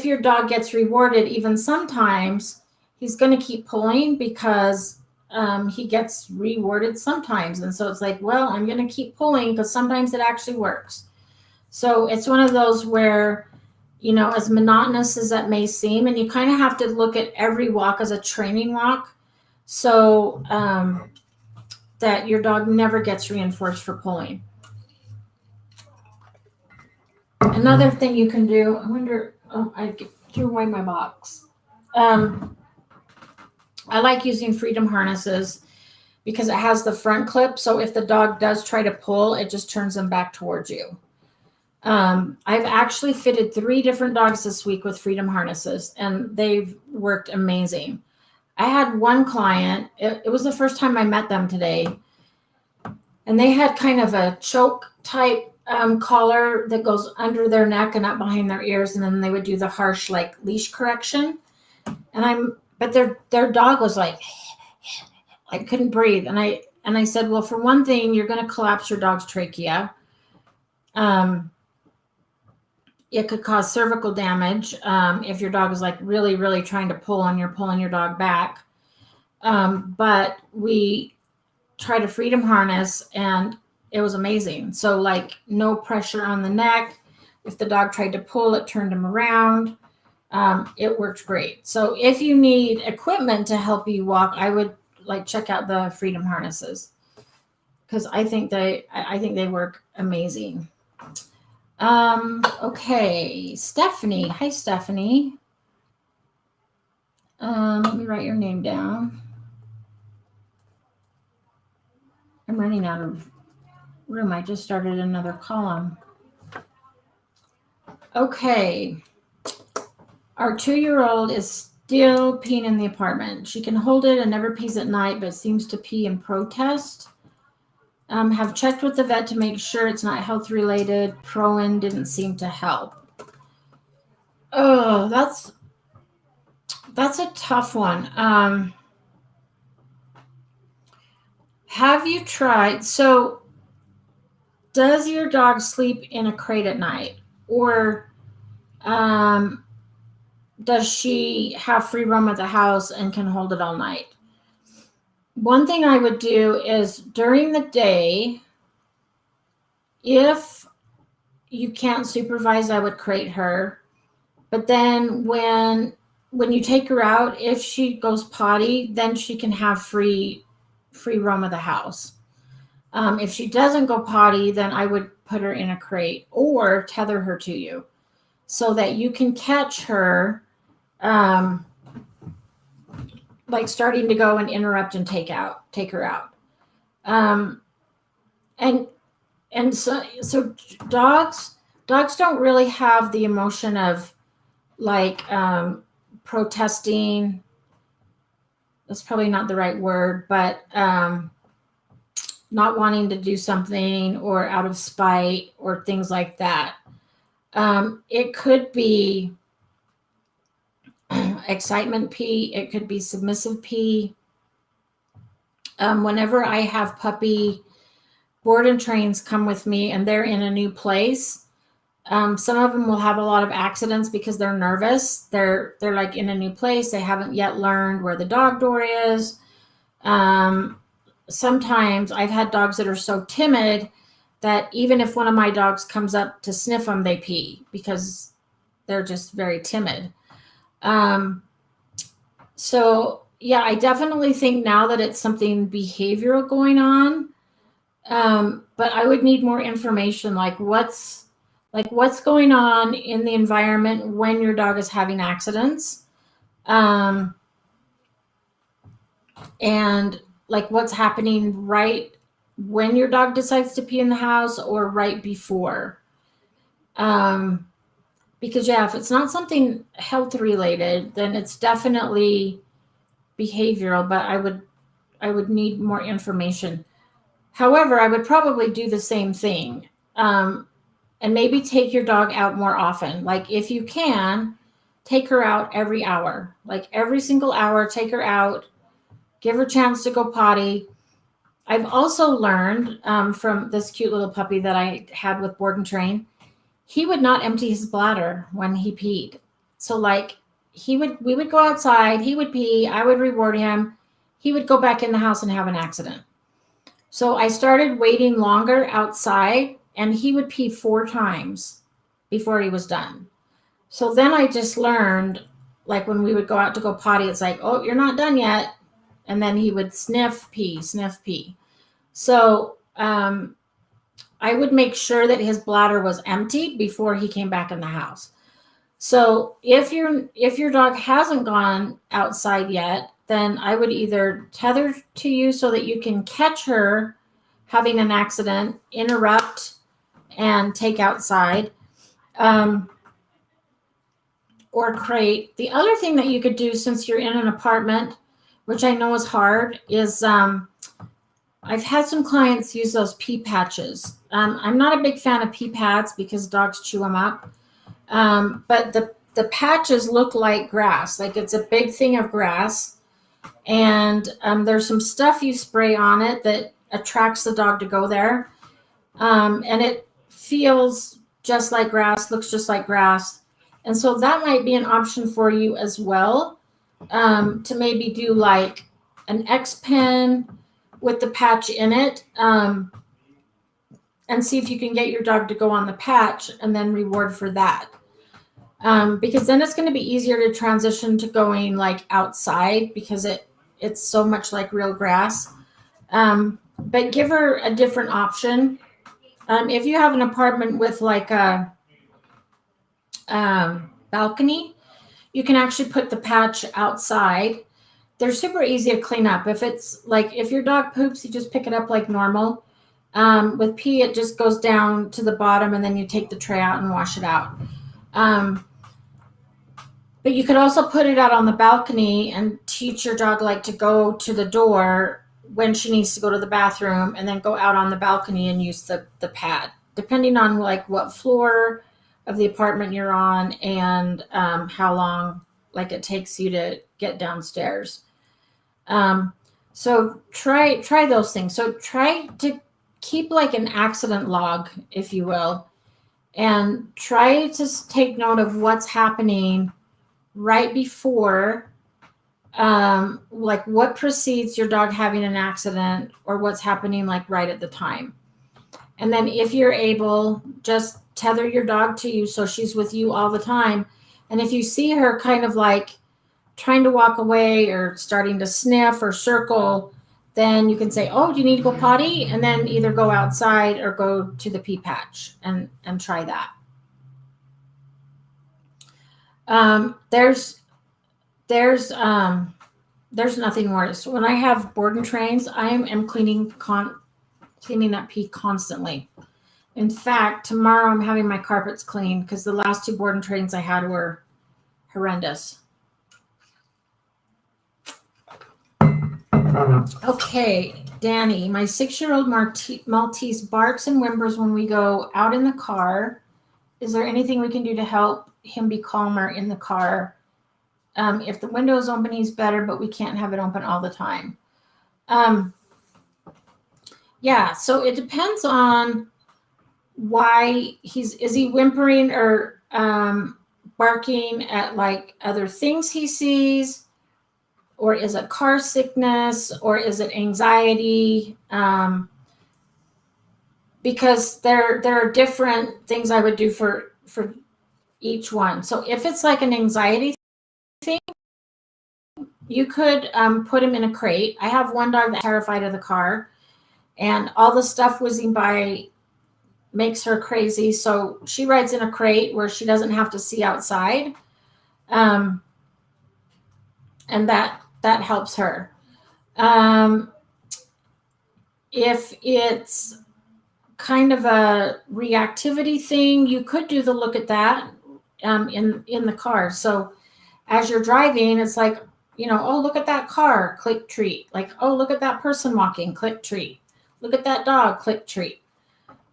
your dog gets rewarded, even sometimes he's going to keep pulling because he gets rewarded sometimes. And so it's like, well, I'm going to keep pulling because sometimes it actually works. So it's one of those where, you know, as monotonous as that may seem, and you kind of have to look at every walk as a training walk. So that your dog never gets reinforced for pulling. Another thing you can do, I wonder, I threw away my box. I like using freedom harnesses because it has the front clip. So if the dog does try to pull, it just turns them back towards you. I've actually fitted 3 different dogs this week with freedom harnesses, and they've worked amazing. I had one client, it was the first time I met them today, and they had kind of a choke type collar that goes under their neck and up behind their ears, and then they would do the harsh like leash correction. But their dog was like, I couldn't breathe, and I said, well, for one thing, you're going to collapse your dog's trachea. It could cause cervical damage if your dog is like really, really trying to pull and you're pulling your dog back. But we tried a freedom harness and it was amazing. So like no pressure on the neck. If the dog tried to pull, it turned him around. It worked great. So if you need equipment to help you walk, I would like check out the freedom harnesses because I think they work amazing. Okay, Stephanie. Hi, Stephanie. Let me write your name down. I'm running out of room. I just started another column. Okay. Our 2-year-old is still peeing in the apartment. She can hold it and never pees at night, but seems to pee in protest. Have checked with the vet to make sure it's not health related. Proin didn't seem to help. Oh, that's a tough one. Have you tried? So, does your dog sleep in a crate at night, or does she have free roam at the house and can hold it all night? One thing I would do is during the day, if you can't supervise, I would crate her. But then when you take her out, if she goes potty, then she can have free roam of the house. If she doesn't go potty, then I would put her in a crate or tether her to you so that you can catch her like starting to go and interrupt and take her out. And so dogs don't really have the emotion of like protesting. That's probably not the right word, but not wanting to do something or out of spite or things like that. It could be excitement pee. It could be submissive pee. Whenever I have puppy board and trains come with me and they're in a new place, some of them will have a lot of accidents because they're nervous. They're like in a new place. They haven't yet learned where the dog door is. Sometimes I've had dogs that are so timid that even if one of my dogs comes up to sniff them, they pee because they're just very timid. So yeah, I definitely think now that it's something behavioral going on, but I would need more information, like what's going on in the environment when your dog is having accidents, and like what's happening right when your dog decides to pee in the house or right before. Because yeah, if it's not something health related, then it's definitely behavioral, but I would need more information. However, I would probably do the same thing. And maybe take your dog out more often. Like if you can, take her out every hour. Like every single hour, take her out, give her a chance to go potty. I've also learned from this cute little puppy that I had with board and train, he would not empty his bladder when he peed. So like we would go outside, he would pee, I would reward him. He would go back in the house and have an accident. So I started waiting longer outside and he would pee 4 times before he was done. So then I just learned, like when we would go out to go potty, it's like, oh, you're not done yet. And then he would sniff, pee, sniff, pee. So I would make sure that his bladder was empty before he came back in the house. So if your dog hasn't gone outside yet, then I would either tether to you so that you can catch her having an accident, interrupt, and take outside, or crate. The other thing that you could do, since you're in an apartment, which I know is hard, is I've had some clients use those pee patches. I'm not a big fan of pee pads because dogs chew them up. But the patches look like grass, like it's a big thing of grass. And there's some stuff you spray on it that attracts the dog to go there. And it feels just like grass, looks just like grass. And so that might be an option for you as well, to maybe do like an X pen with the patch in it, and see if you can get your dog to go on the patch and then reward for that. Because then it's going to be easier to transition to going like outside because it's so much like real grass. But give her a different option. If you have an apartment with like a balcony, you can actually put the patch outside. They're super easy to clean up. If your dog poops, you just pick it up like normal. With pee, it just goes down to the bottom and then you take the tray out and wash it out. But you could also put it out on the balcony and teach your dog like to go to the door when she needs to go to the bathroom and then go out on the balcony and use the pad, depending on like what floor of the apartment you're on and how long like it takes you to get downstairs. So try those things. So try to keep like an accident log, if you will, and try to take note of what's happening right before, like what precedes your dog having an accident or what's happening like right at the time. And then if you're able, just tether your dog to you so she's with you all the time. And if you see her kind of like trying to walk away or starting to sniff or circle, then you can say, oh, do you need to go potty? And then either go outside or go to the pee patch and try that. There's nothing worse. When I have board and trains, I am cleaning up pee constantly. In fact, tomorrow I'm having my carpets cleaned because the last 2 board and trains I had were horrendous. Okay, Danny, my 6-year-old Maltese barks and whimpers when we go out in the car. Is there anything we can do to help him be calmer in the car? If the window is open, he's better, but we can't have it open all the time. Um, yeah, so it depends on why is he whimpering or barking at like other things he sees, or is it car sickness, or is it anxiety? Because there are different things I would do for each one. So if it's like an anxiety thing, you could put him in a crate. I have one dog that's terrified of the car, and all the stuff whizzing by makes her crazy. So she rides in a crate where she doesn't have to see outside, and that helps her. If it's kind of a reactivity thing, you could do the look at that in the car. So as you're driving, it's like, oh, look at that car, click treat. Like, oh, look at that person walking, click treat. Look at that dog, click treat.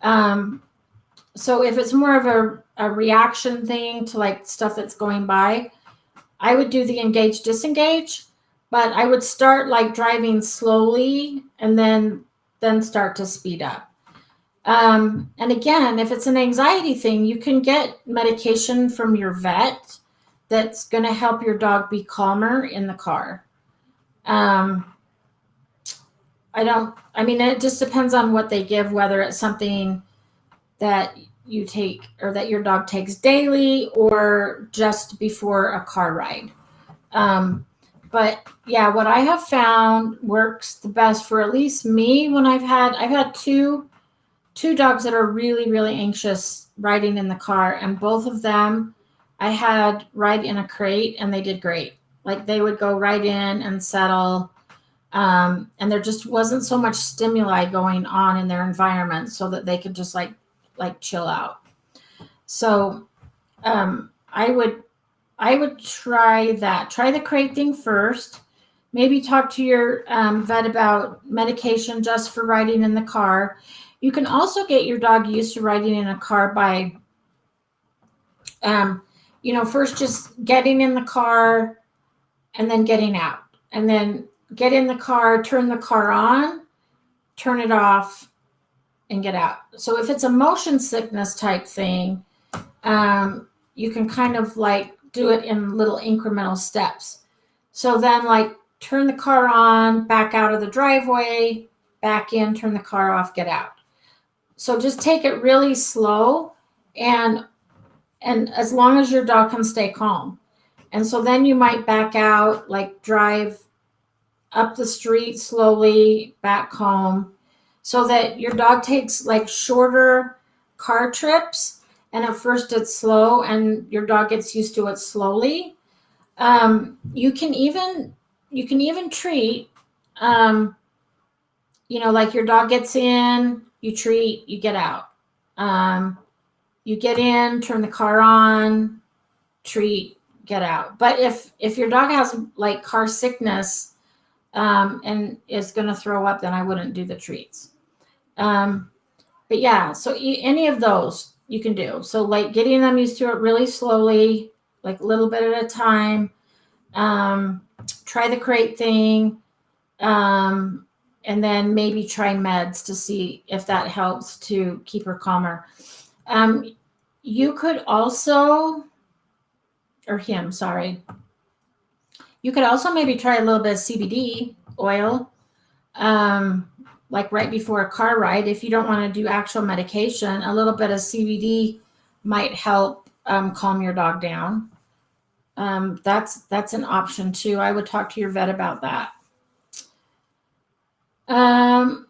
So if it's more of a reaction thing to like stuff that's going by, I would do the engage disengage, but I would start like driving slowly and then start to speed up. And again, if it's an anxiety thing, you can get medication from your vet that's going to help your dog be calmer in the car. It just depends on what they give, whether it's something that you take or that your dog takes daily or just before a car ride. But yeah, what I have found works the best for at least me when I've had two dogs that are really, really anxious riding in the car, and both of them I had ride in a crate and they did great. Like they would go right in and settle. And there just wasn't so much stimuli going on in their environment so that they could just like chill out. So I would try that. Try the crate thing first. Maybe talk to your vet about medication just for riding in the car. You can also get your dog used to riding in a car by, first just getting in the car and then getting out. And then get in the car, turn the car on, turn it off, and get out. So if it's a motion sickness type thing, you can kind of like do it in little incremental steps. So then like turn the car on, back out of the driveway, back in, turn the car off, get out. So just take it really slow, and as long as your dog can stay calm. And so then you might back out, like drive up the street slowly, back home, so that your dog takes like shorter car trips. And at first it's slow and your dog gets used to it slowly. You can even treat, like your dog gets in, you treat, you get out. You get in, turn the car on, treat, get out. But if your dog has like car sickness and is going to throw up, then I wouldn't do the treats. But yeah, so any of those you can do. So like getting them used to it really slowly, like a little bit at a time. Try the crate thing. And then maybe try meds to see if that helps to keep her calmer. You could also, or him, sorry. You could also maybe try a little bit of CBD oil, like right before a car ride. If you don't want to do actual medication, a little bit of CBD might help calm your dog down. That's an option too. I would talk to your vet about that.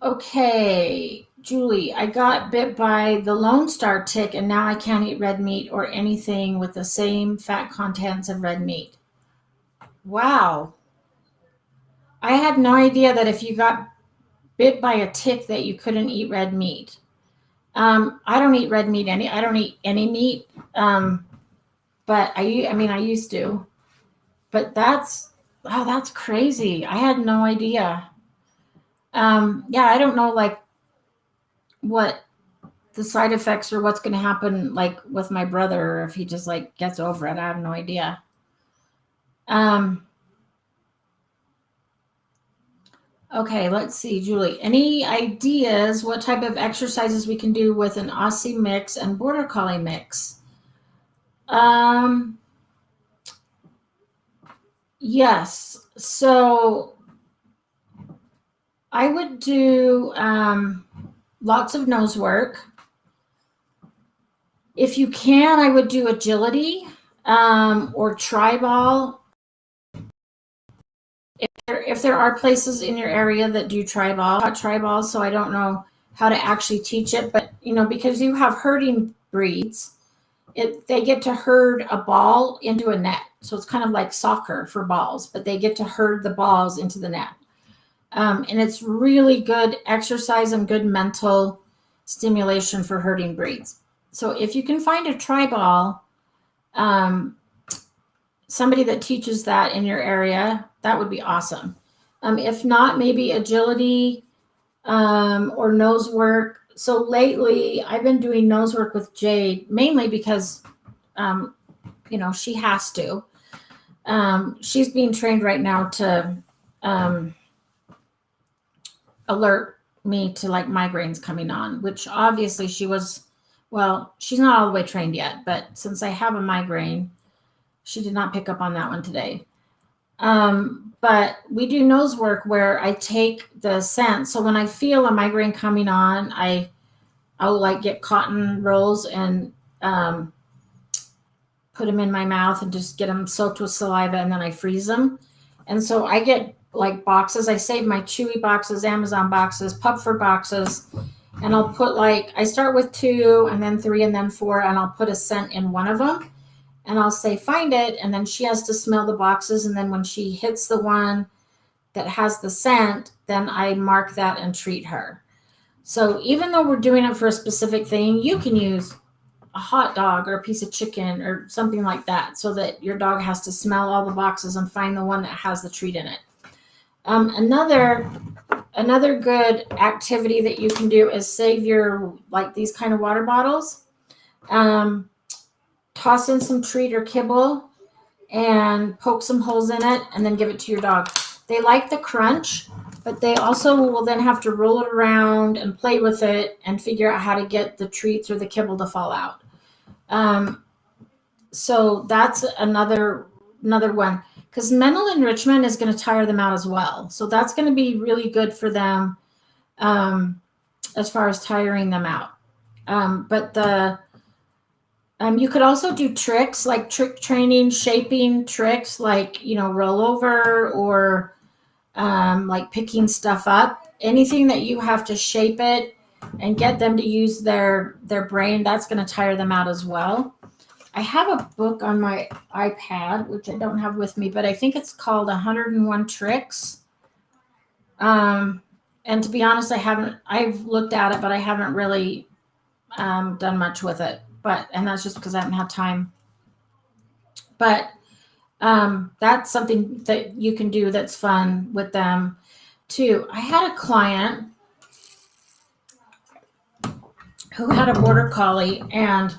Okay, Julie, I got bit by the Lone Star tick and now I can't eat red meat or anything with the same fat contents of red meat. Wow. I had no idea that if you got bit by a tick that you couldn't eat red meat. I don't eat red meat I don't eat any meat. But I used to. But that's crazy. I had no idea. I don't know like what the side effects or what's going to happen like with my brother, or if he just like gets over it. I have no idea. Okay, let's see, Julie. Any ideas what type of exercises we can do with an Aussie mix and Border Collie mix? Yes. So I would do lots of nose work. If you can, I would do agility or tri-ball. If there are places in your area that do tri-ball, so I don't know how to actually teach it, but because you have herding breeds, they get to herd a ball into a net. So it's kind of like soccer for balls, but they get to herd the balls into the net. And it's really good exercise and good mental stimulation for herding breeds. So if you can find a tri-ball, somebody that teaches that in your area, that would be awesome. If not, maybe agility or nose work. So lately, I've been doing nose work with Jade, mainly because, she has to. She's being trained right now to alert me to like migraines coming on, which obviously she's not all the way trained yet, but since I have a migraine, she did not pick up on that one today. But we do nose work where I take the scent. So when I feel a migraine coming on, I'll like get cotton rolls and put them in my mouth and just get them soaked with saliva, and then I freeze them. And so I get like boxes. I save my Chewy boxes, Amazon boxes, Pupford boxes, and I'll put I start with 2 and then 3 and then 4, and I'll put a scent in one of them. And I'll say, find it. And then she has to smell the boxes. And then when she hits the one that has the scent, then I mark that and treat her. So even though we're doing it for a specific thing, you can use a hot dog or a piece of chicken or something like that, so that your dog has to smell all the boxes and find the one that has the treat in it. Another good activity that you can do is save your these kind of water bottles. Toss in some treat or kibble and poke some holes in it, and then give it to your dog. They like the crunch, but they also will then have to roll it around and play with it and figure out how to get the treats or the kibble to fall out. So that's another one, because mental enrichment is going to tire them out as well. So that's going to be really good for them as far as tiring them out. But you could also do tricks like trick training, shaping tricks like, roll over or like picking stuff up. Anything that you have to shape it and get them to use their brain, that's going to tire them out as well. I have a book on my iPad, which I don't have with me, but I think it's called 101 Tricks. And to be honest, I've looked at it, but I haven't really done much with it. And that's just because I haven't had time. But that's something that you can do that's fun with them too. I had a client who had a border collie, and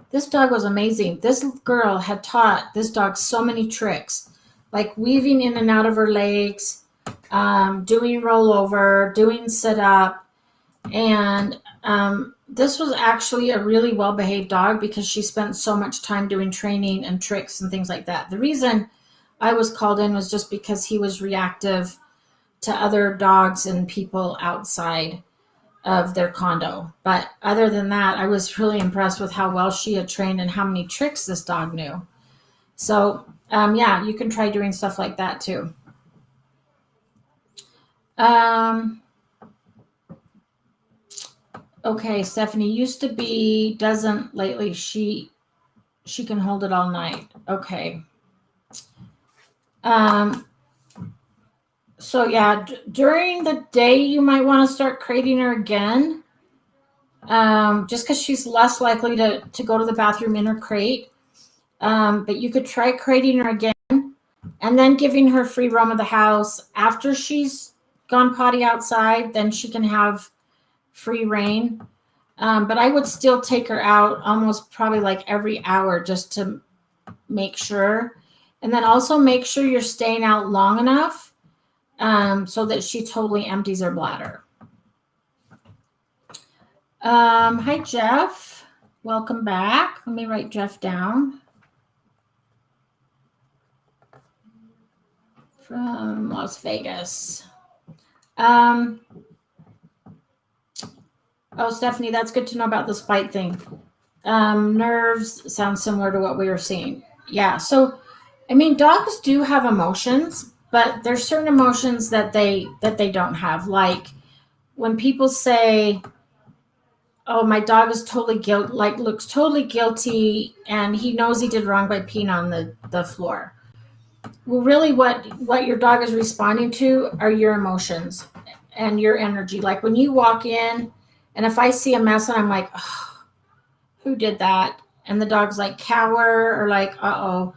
this dog was amazing. This girl had taught this dog so many tricks, like weaving in and out of her legs, doing rollover, doing sit up. And this was actually a really well-behaved dog because she spent so much time doing training and tricks and things like that. The reason I was called in was just because he was reactive to other dogs and people outside of their condo. But other than that, I was really impressed with how well she had trained and how many tricks this dog knew. So, yeah, you can try doing stuff like that too. Okay, Stephanie used to be, doesn't lately. She can hold it all night. Okay. So yeah, during the day, you might want to start crating her again, just because she's less likely to go to the bathroom in her crate. But you could try crating her again and then giving her free roam of the house. After she's gone potty outside, then she can have free reign. But I would still take her out almost probably like every hour just to make sure. And then also make sure you're staying out long enough so that she totally empties her bladder. Hi, Jeff. Welcome back. Let me write Jeff down. From Las Vegas. Oh, Stephanie, that's good to know about the spite thing. Nerves sound similar to what we were seeing. Yeah. So, I mean, dogs do have emotions, but there's certain emotions that they don't have. Like when people say, "Oh, my dog is totally looks totally guilty, and he knows he did wrong by peeing on the floor." Well, really, what your dog is responding to are your emotions and your energy. Like when you walk in, and if I see a mess and I'm like, oh, who did that? And the dog's like cower or like, uh-oh,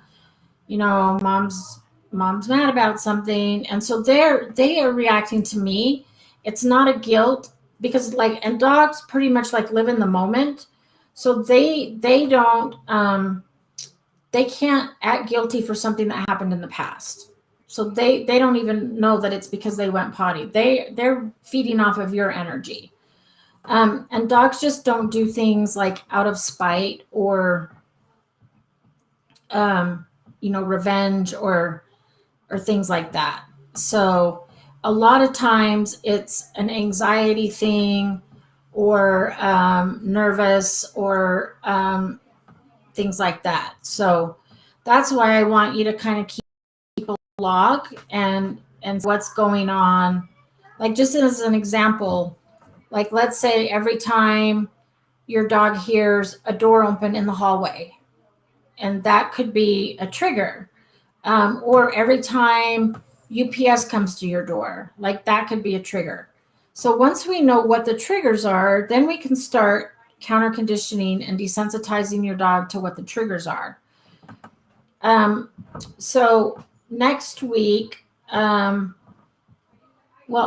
mom's mad about something. And so they are reacting to me. It's not a guilt because and dogs pretty much like live in the moment. So they don't, they can't act guilty for something that happened in the past. So they don't even know that it's because they went potty. They're feeding off of your energy. And dogs just don't do things like out of spite or, revenge or things like that. So a lot of times it's an anxiety thing or nervous or things like that. So that's why I want you to kind of keep a log and what's going on. Like just as an example, like let's say every time your dog hears a door open in the hallway, and that could be a trigger. Or every time UPS comes to your door, like that could be a trigger. So once we know what the triggers are, then we can start counter conditioning and desensitizing your dog to what the triggers are. So next week, well,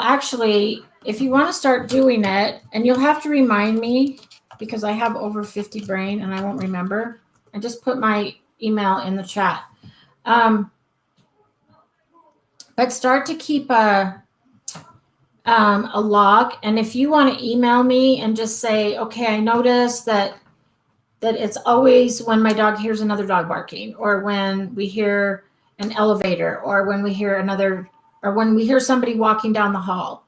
actually, if you want to start doing it, and you'll have to remind me because I have over 50 brain and I won't remember. I just put my email in the chat. But start to keep a log. And if you want to email me and just say, okay, I noticed that it's always when my dog hears another dog barking, or when we hear an elevator, or when we hear when we hear somebody walking down the hall.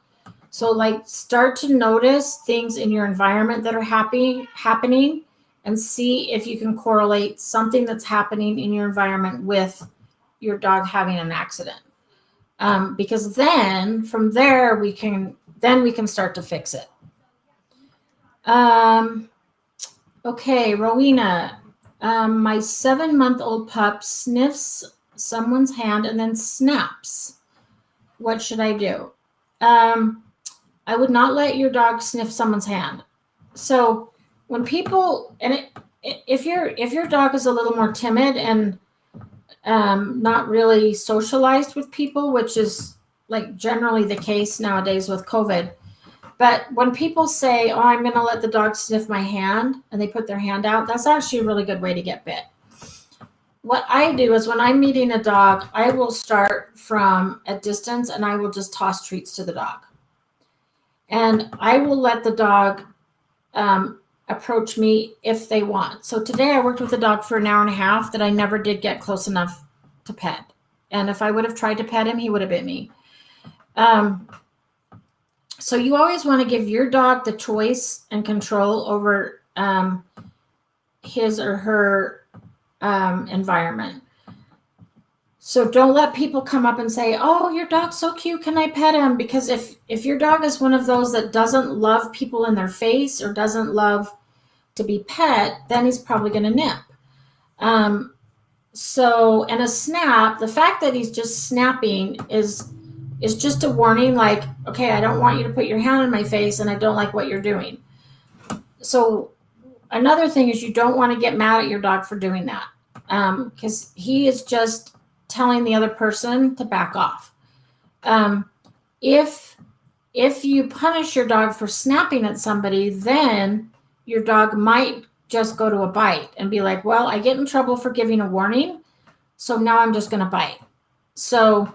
So like start to notice things in your environment that are happening and see if you can correlate something that's happening in your environment with your dog having an accident. Because then from there we can start to fix it. Okay, Rowena, my 7-month-old pup sniffs someone's hand and then snaps. What should I do? I would not let your dog sniff someone's hand. So when people, and if your dog is a little more timid and not really socialized with people, which is like generally the case nowadays with COVID. But when people say, oh, I'm going to let the dog sniff my hand, and they put their hand out, that's actually a really good way to get bit. What I do is when I'm meeting a dog, I will start from a distance and I will just toss treats to the dog. And I will let the dog approach me if they want. So today I worked with a dog for an hour and a half that I never did get close enough to pet. And if I would have tried to pet him, he would have bit me. So you always want to give your dog the choice and control over his or her environment. So don't let people come up and say, oh, your dog's so cute, can I pet him? Because if your dog is one of those that doesn't love people in their face or doesn't love to be pet, then he's probably going to nip. So, and a snap, the fact that he's just snapping is just a warning, like, okay, I don't want you to put your hand in my face and I don't like what you're doing. So another thing is you don't want to get mad at your dog for doing that, because he is just telling the other person to back off. If you punish your dog for snapping at somebody, then your dog might just go to a bite and be like, well, I get in trouble for giving a warning, So now I'm just going to bite. So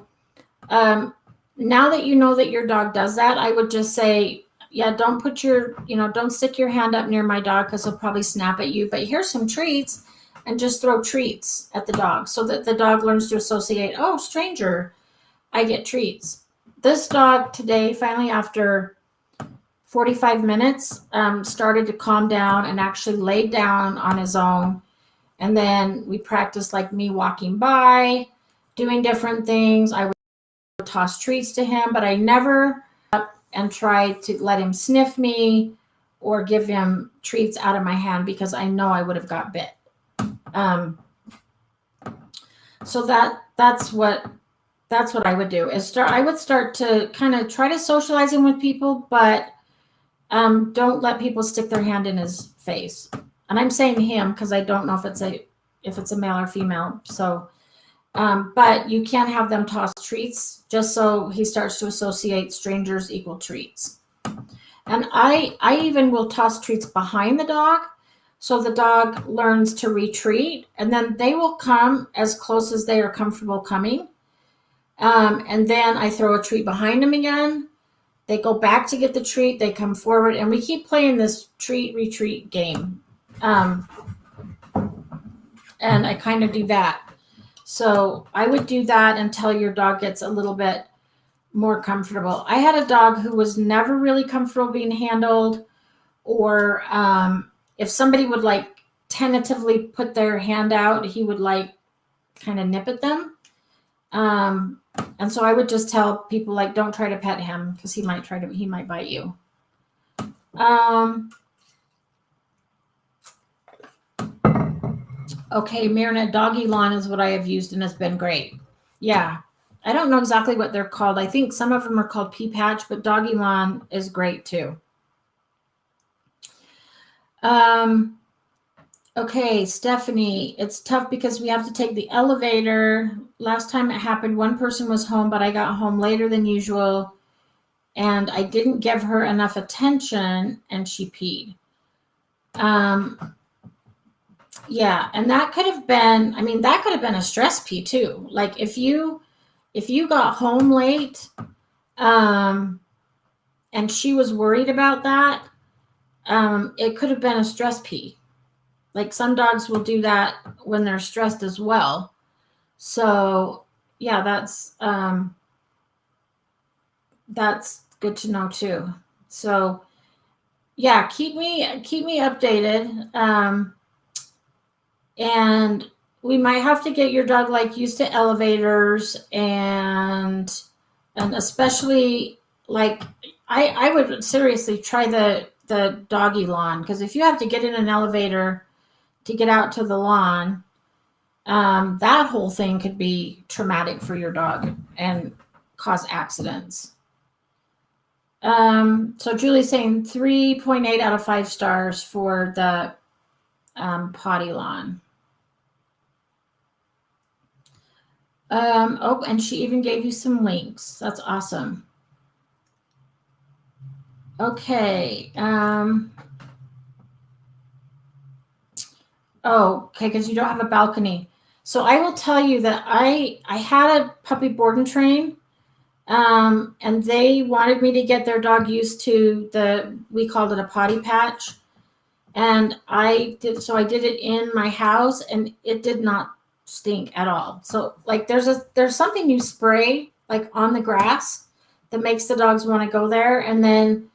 now that you know that your dog does that, I would just say, yeah, don't put don't stick your hand up near my dog because he'll probably snap at you. But here's some treats, and just throw treats at the dog so that the dog learns to associate, oh, stranger, I get treats. This dog today, finally, after 45 minutes, started to calm down and actually laid down on his own. And then we practiced like me walking by, doing different things. I would toss treats to him, but I never up and tried to let him sniff me or give him treats out of my hand because I know I would have got bit. So that's what I would do. I would start to kind of try to socialize him with people, but don't let people stick their hand in his face. And I'm saying him because I don't know if it's a male or female. So, but you can't have them toss treats just so he starts to associate strangers equal treats. And I even will toss treats behind the dog so the dog learns to retreat, and then they will come as close as they are comfortable coming. And then I throw a treat behind them again. They go back to get the treat. They come forward, and we keep playing this treat retreat game. And I kind of do that. So I would do that until your dog gets a little bit more comfortable. I had a dog who was never really comfortable being handled, or if somebody would like tentatively put their hand out, he would like kind of nip at them. And so I would just tell people like, don't try to pet him because he might bite you. Okay, Mirna, doggy lawn is what I have used and it's been great. Yeah. I don't know exactly what they're called. I think some of them are called pea patch, but doggy lawn is great too. Okay, Stephanie, it's tough because we have to take the elevator. Last time it happened, one person was home, but I got home later than usual, and I didn't give her enough attention, and she peed. Yeah, and that could have been, a stress pee too. Like if you got home late, and she was worried about that, it could have been a stress pee. Like some dogs will do that when they're stressed as well. So yeah, that's good to know too. So yeah, keep me updated. And we might have to get your dog like used to elevators and especially like I would seriously try the doggy lawn, because if you have to get in an elevator to get out to the lawn, that whole thing could be traumatic for your dog and cause accidents. So Julie's saying 3.8 out of 5 stars for the potty lawn. And she even gave you some links. That's awesome. Okay. Okay, because you don't have a balcony. So I will tell you that I had a puppy board and train, and they wanted me to get their dog used to we called it a potty patch. And I did it in my house, and it did not stink at all. So like there's something you spray like on the grass that makes the dogs want to go there. And then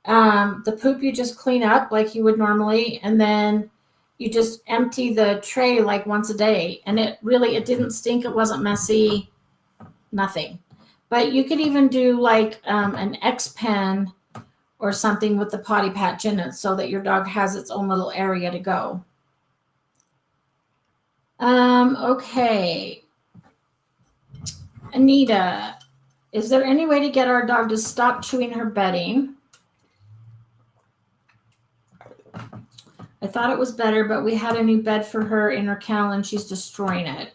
the poop you just clean up like you would normally, and then you just empty the tray like once a day, and it didn't stink. It wasn't messy, nothing. But you could even do like an X pen or something with the potty patch in it so that your dog has its own little area to go. Okay. Anita, is there any way to get our dog to stop chewing her bedding? I thought it was better, but we had a new bed for her in her kennel and she's destroying it.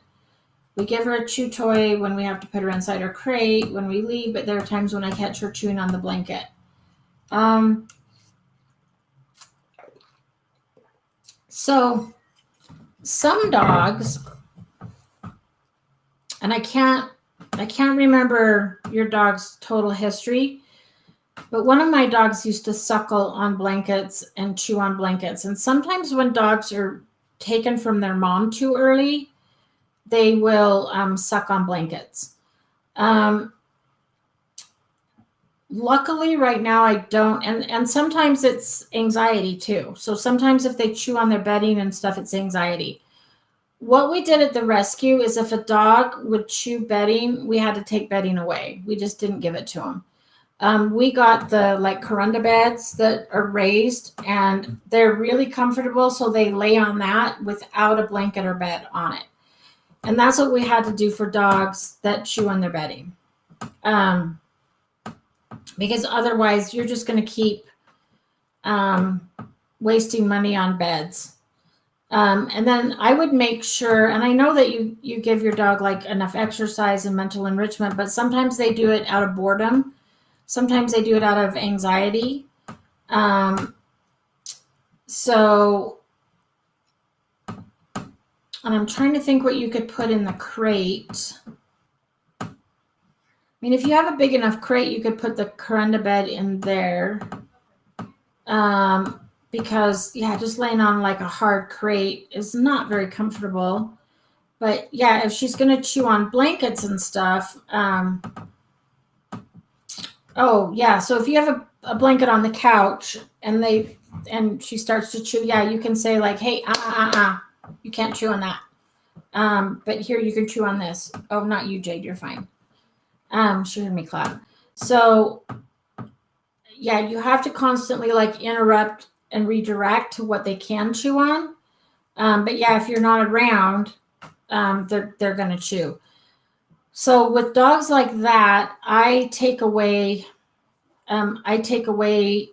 We give her a chew toy when we have to put her inside her crate when we leave, but there are times when I catch her chewing on the blanket. So some dogs And I can't remember your dog's total history, but one of my dogs used to suckle on blankets and chew on blankets. And sometimes when dogs are taken from their mom too early, they will suck on blankets. Luckily right now I don't, and sometimes it's anxiety too. So sometimes if they chew on their bedding and stuff, it's anxiety. What we did at the rescue is if a dog would chew bedding, we had to take bedding away. We just didn't give it to them. We got the like Corunda beds that are raised, and they're really comfortable, so they lay on that without a blanket or bed on it. And that's what we had to do for dogs that chew on their bedding. Because otherwise you're just going to keep wasting money on beds. And then I would make sure, and I know that you give your dog like enough exercise and mental enrichment, but sometimes they do it out of boredom. Sometimes they do it out of anxiety. So, and I'm trying to think what you could put in the crate. I mean, if you have a big enough crate, you could put the Corunda bed in there. Because yeah, just laying on like a hard crate is not very comfortable. But yeah, if she's going to chew on blankets and stuff, oh yeah, so if you have a blanket on the couch and she starts to chew, yeah, you can say like, hey, you can't chew on that. But here you can chew on this. Oh, not you, Jade, you're fine. She heard me clap. So yeah, you have to constantly like interrupt and redirect to what they can chew on. But yeah, if you're not around, they're going to chew. So with dogs like that, I take away, unfortunately,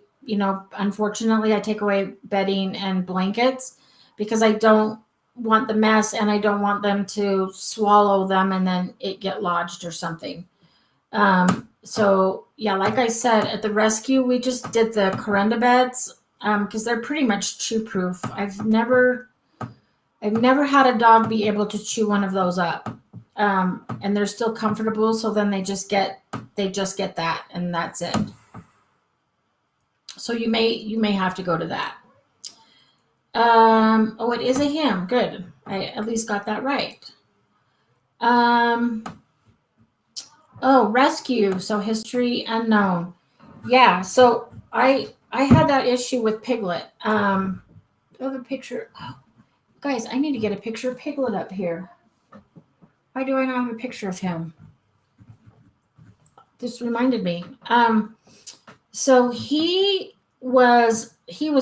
I take away bedding and blankets because I don't want the mess and I don't want them to swallow them and then it get lodged or something. So yeah, like I said, at the rescue, we just did the Corunda beds because they're pretty much chew proof. I've never had a dog be able to chew one of those up. And they're still comfortable. So then they just get that and that's it. So you may have to go to that. Oh, it is a him. Good. I at least got that right. Oh, rescue. So history unknown. Yeah. So I had that issue with Piglet. I have a picture. Oh, guys, I need to get a picture of Piglet up here. Why do I not have a picture of him? This reminded me. So he was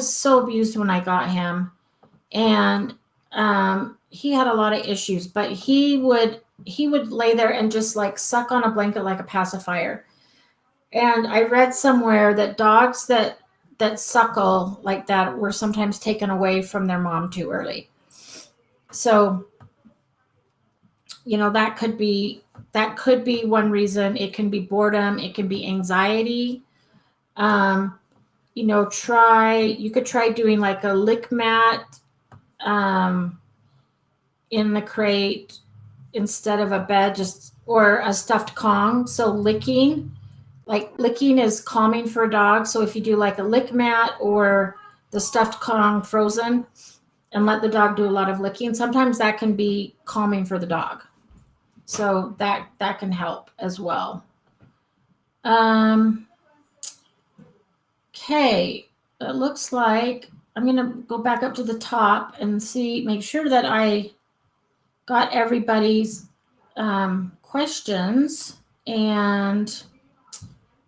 so abused when I got him, and he had a lot of issues. But he would lay there and just like suck on a blanket like a pacifier. And I read somewhere that dogs that suckle like that were sometimes taken away from their mom too early. So, that could be one reason. It can be boredom. It can be anxiety. You could try doing like a lick mat in the crate instead of a bed, or a stuffed Kong. So licking is calming for a dog. So if you do like a lick mat or the stuffed Kong frozen and let the dog do a lot of licking, sometimes that can be calming for the dog. So that can help as well. Okay, it looks like I'm going to go back up to the top and make sure that I got everybody's questions. And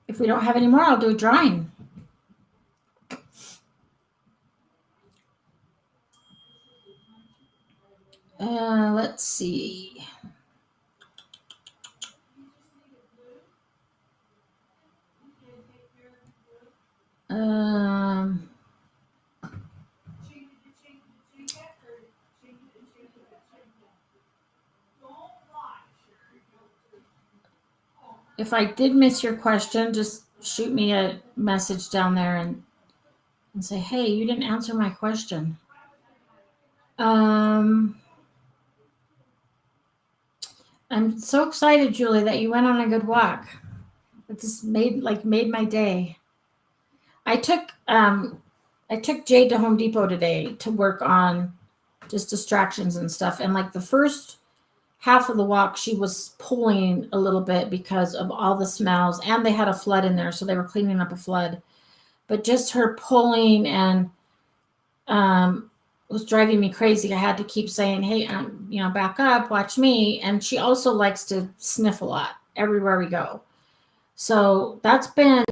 if we don't have any more, I'll do a drawing. Let's see. If I did miss your question, just shoot me a message down there and say, hey, you didn't answer my question. I'm so excited, Julie, that you went on a good walk. It just made my day. I took um I took Jade to Home Depot today to work on just distractions and stuff. And like the first half of the walk, she was pulling a little bit because of all the smells, and they had a flood in there, so they were cleaning up a flood. But just her pulling and um, was driving me crazy. I had to keep saying, "Hey, back up, watch me." And she also likes to sniff a lot everywhere we go. So that's been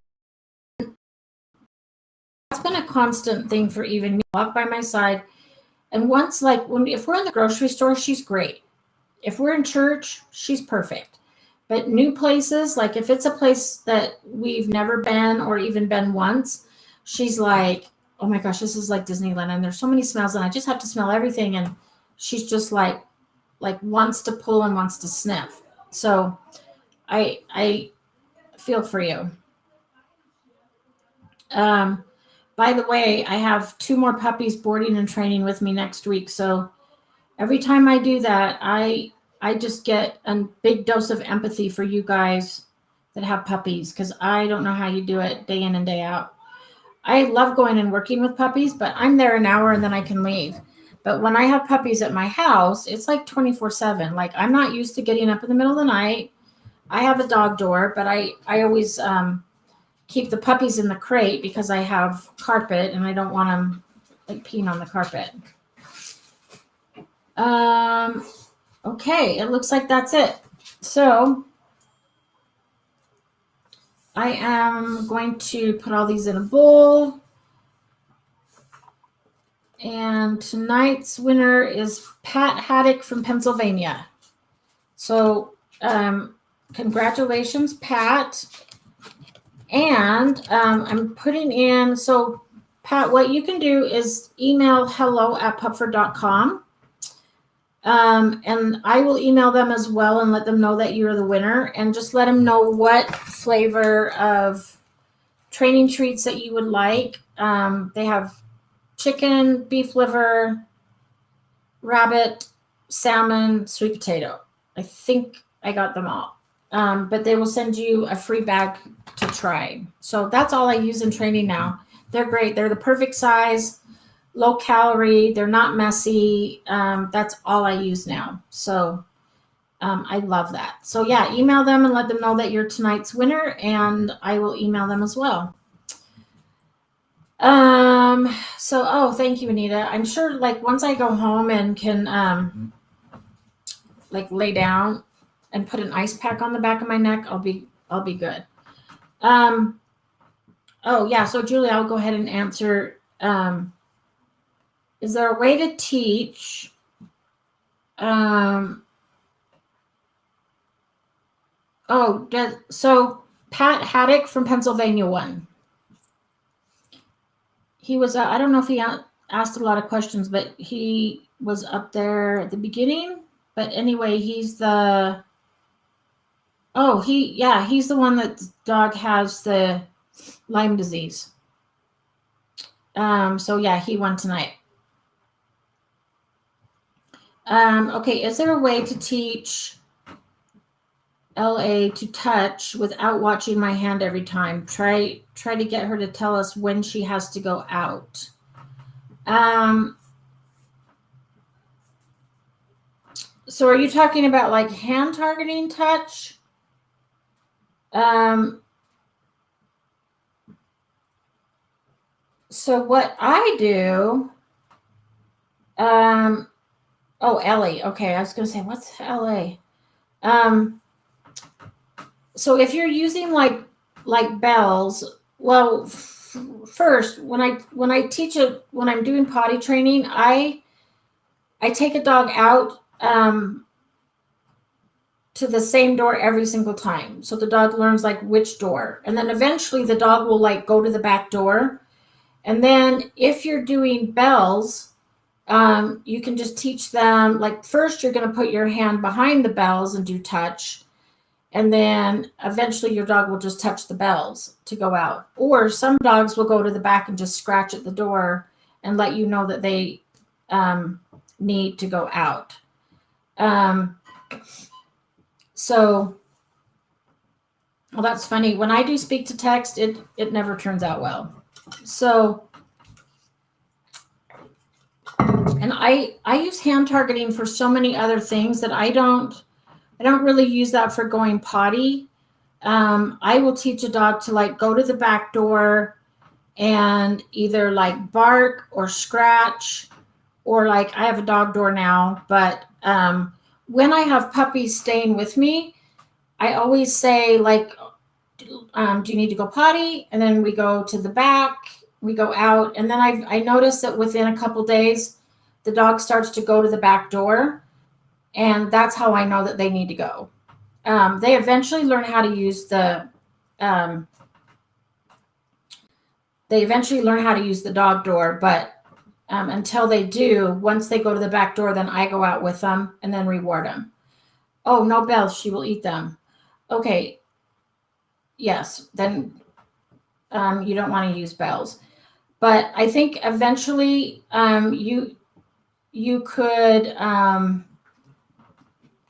a constant thing for even me. Walk by my side, and once like when if we're in the grocery store, she's great. If we're in church, she's perfect. But new places, like if it's a place that we've never been or even been once, she's like, "Oh my gosh, this is like Disneyland, and there's so many smells, and I just have to smell everything." And she's just like wants to pull and wants to sniff. So I feel for you. Um, by the way, I have two more puppies boarding and training with me next week. So every time I do that, I just get a big dose of empathy for you guys that have puppies, because I don't know how you do it day in and day out. I love going and working with puppies, but I'm there an hour and then I can leave. But when I have puppies at my house, it's like 24/7. Like I'm not used to getting up in the middle of the night. I have a dog door, but I always keep the puppies in the crate because I have carpet and I don't want them like peeing on the carpet. Um, okay, it looks like that's it. So I am going to put all these in a bowl. And tonight's winner is Pat Haddock from Pennsylvania. So congratulations, Pat. And I'm putting in, so Pat, what you can do is email hello@pupford.com. And I will email them as well and let them know that you're the winner, and just let them know what flavor of training treats that you would like. They have chicken, beef liver, rabbit, salmon, sweet potato. I think I got them all. But they will send you a free bag to try. So that's all I use in training now. They're great. They're the perfect size, low calorie. They're not messy. That's all I use now. So I love that. So yeah, email them and let them know that you're tonight's winner, and I will email them as well. Thank you, Anita. I'm sure like once I go home and can like lay down and put an ice pack on the back of my neck, I'll be good. Oh yeah, so Julie, I'll go ahead and answer. Is there a way to teach so Pat Haddock from Pennsylvania won. He was I don't know if he asked a lot of questions, but he was up there at the beginning. But anyway, he's the he's the one that the dog has the Lyme disease. So yeah, he won tonight. Okay, is there a way to teach LA to touch without watching my hand every time? Try to get her to tell us when she has to go out. So are you talking about like hand targeting touch? So what I do, Ellie. Okay, I was gonna say, what's LA? So if you're using like bells, well, first when I teach it, when I'm doing potty training, I take a dog out to the same door every single time, so the dog learns like which door, and then eventually the dog will like go to the back door. And then if you're doing bells, you can just teach them, like first you're going to put your hand behind the bells and do touch. And then eventually your dog will just touch the bells to go out. Or some dogs will go to the back and just scratch at the door and let you know that they need to go out. So, well, that's funny. When I do speak to text, it never turns out well. So, and I use hand targeting for so many other things that I don't really use that for going potty. I will teach a dog to like go to the back door and either like bark or scratch, or like I have a dog door now, but when I have puppies staying with me, I always say like, do you need to go potty? And then we go to the back, we go out, and then I noticed that within a couple days, the dog starts to go to the back door, and that's how I know that they need to go. They eventually learn how to use the um, dog door, but until they do, once they go to the back door, then I go out with them and then reward them. Oh, no bells, she will eat them. Okay, yes, then you don't want to use bells. But I think eventually you could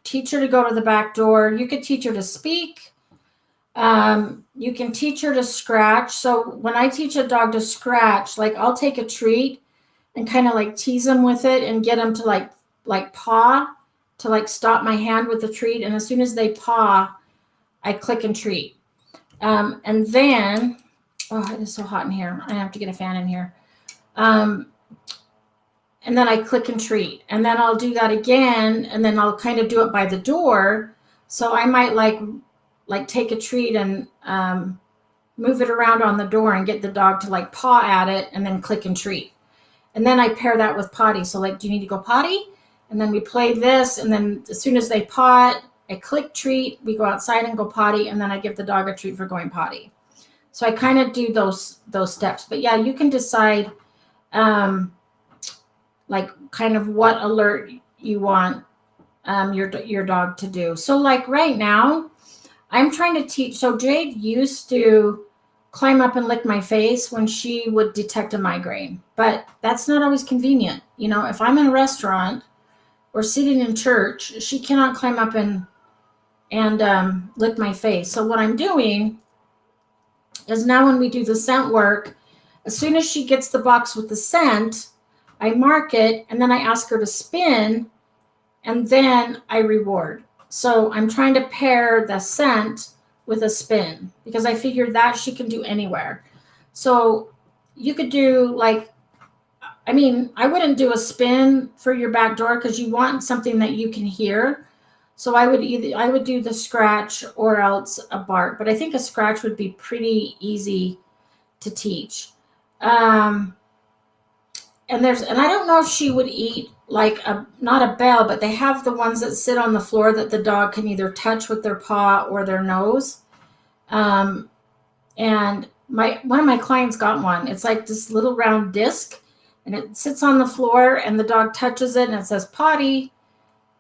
teach her to go to the back door. You could teach her to speak. You can teach her to scratch. So when I teach a dog to scratch, like I'll take a treat and kind of like tease them with it and get them to like paw, to like stop my hand with the treat. And as soon as they paw, I click and treat. And then, oh, it is so hot in here. I have to get a fan in here. And then I click and treat. And then I'll do that again. And then I'll kind of do it by the door. So I might like take a treat and move it around on the door and get the dog to like paw at it and then click and treat. And then I pair that with potty. So like, do you need to go potty? And then we play this. And then as soon as they paw it, I click treat, we go outside and go potty. And then I give the dog a treat for going potty. So I kind of do those steps. But yeah, you can decide like kind of what alert you want your dog to do. So like right now, I'm trying to teach. So Jade used to climb up and lick my face when she would detect a migraine, but that's not always convenient. You know, if I'm in a restaurant or sitting in church, she cannot climb up and lick my face. So what I'm doing is now when we do the scent work, as soon as she gets the box with the scent, I mark it and then I ask her to spin and then I reward. So I'm trying to pair the scent with a spin because I figured that she can do anywhere. So you could do like, I mean, I wouldn't do a spin for your back door because you want something that you can hear. So I would do the scratch or else a bark, but I think a scratch would be pretty easy to teach. And I don't know if she would eat like not a bell, but they have the ones that sit on the floor that the dog can either touch with their paw or their nose. And one of my clients got one. It's like this little round disc and it sits on the floor and the dog touches it and it says potty.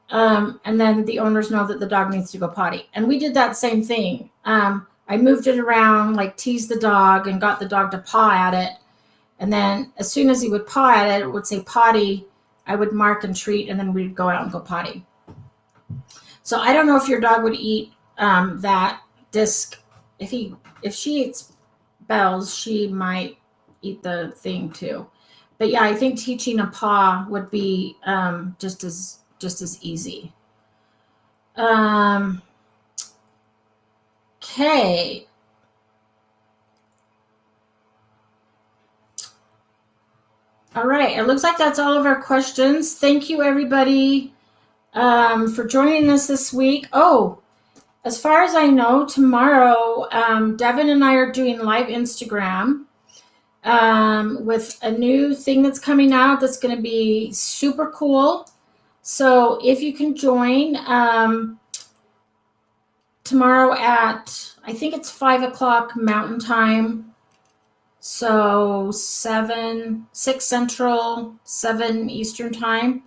And then the owners know that the dog needs to go potty. And we did that same thing. I moved it around, like teased the dog and got the dog to paw at it. And then as soon as he would paw at it, it would say potty. I would mark and treat, and then we'd go out and go potty. So I don't know if your dog would eat that disc. If she eats bells, she might eat the thing too. But yeah, I think teaching a paw would be just as easy. Okay. All right. It looks like that's all of our questions. Thank you, everybody, for joining us this week. Oh, as far as I know, tomorrow, Devin and I are doing live Instagram with a new thing that's coming out that's going to be super cool. So if you can join tomorrow at, I think it's 5:00 Mountain Time. So 6 Central, 7 Eastern Time.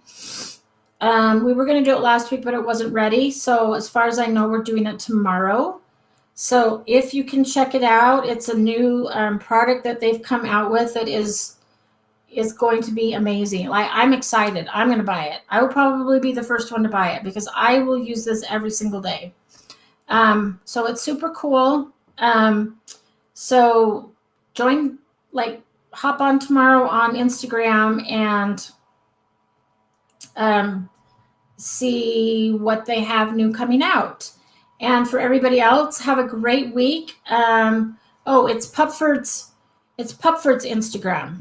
We were going to do it last week, but it wasn't ready. So as far as I know, we're doing it tomorrow. So if you can check it out, it's a new product that they've come out with that is going to be amazing. Like, I'm excited. I'm going to buy it. I will probably be the first one to buy it because I will use this every single day. So it's super cool. So join, like, hop on tomorrow on Instagram and see what they have new coming out. And for everybody else, have a great week. It's Pupford's Instagram.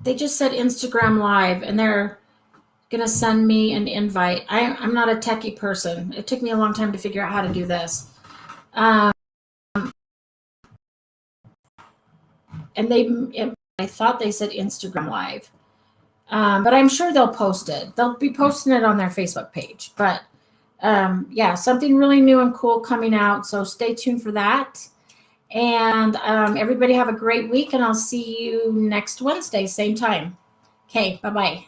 They just said Instagram Live, and they're going to send me an invite. I'm not a techie person. It took me a long time to figure out how to do this. And I thought they said Instagram Live. But I'm sure they'll post it. They'll be posting it on their Facebook page. But something really new and cool coming out. So stay tuned for that. And everybody have a great week, and I'll see you next Wednesday, same time. Okay, bye-bye.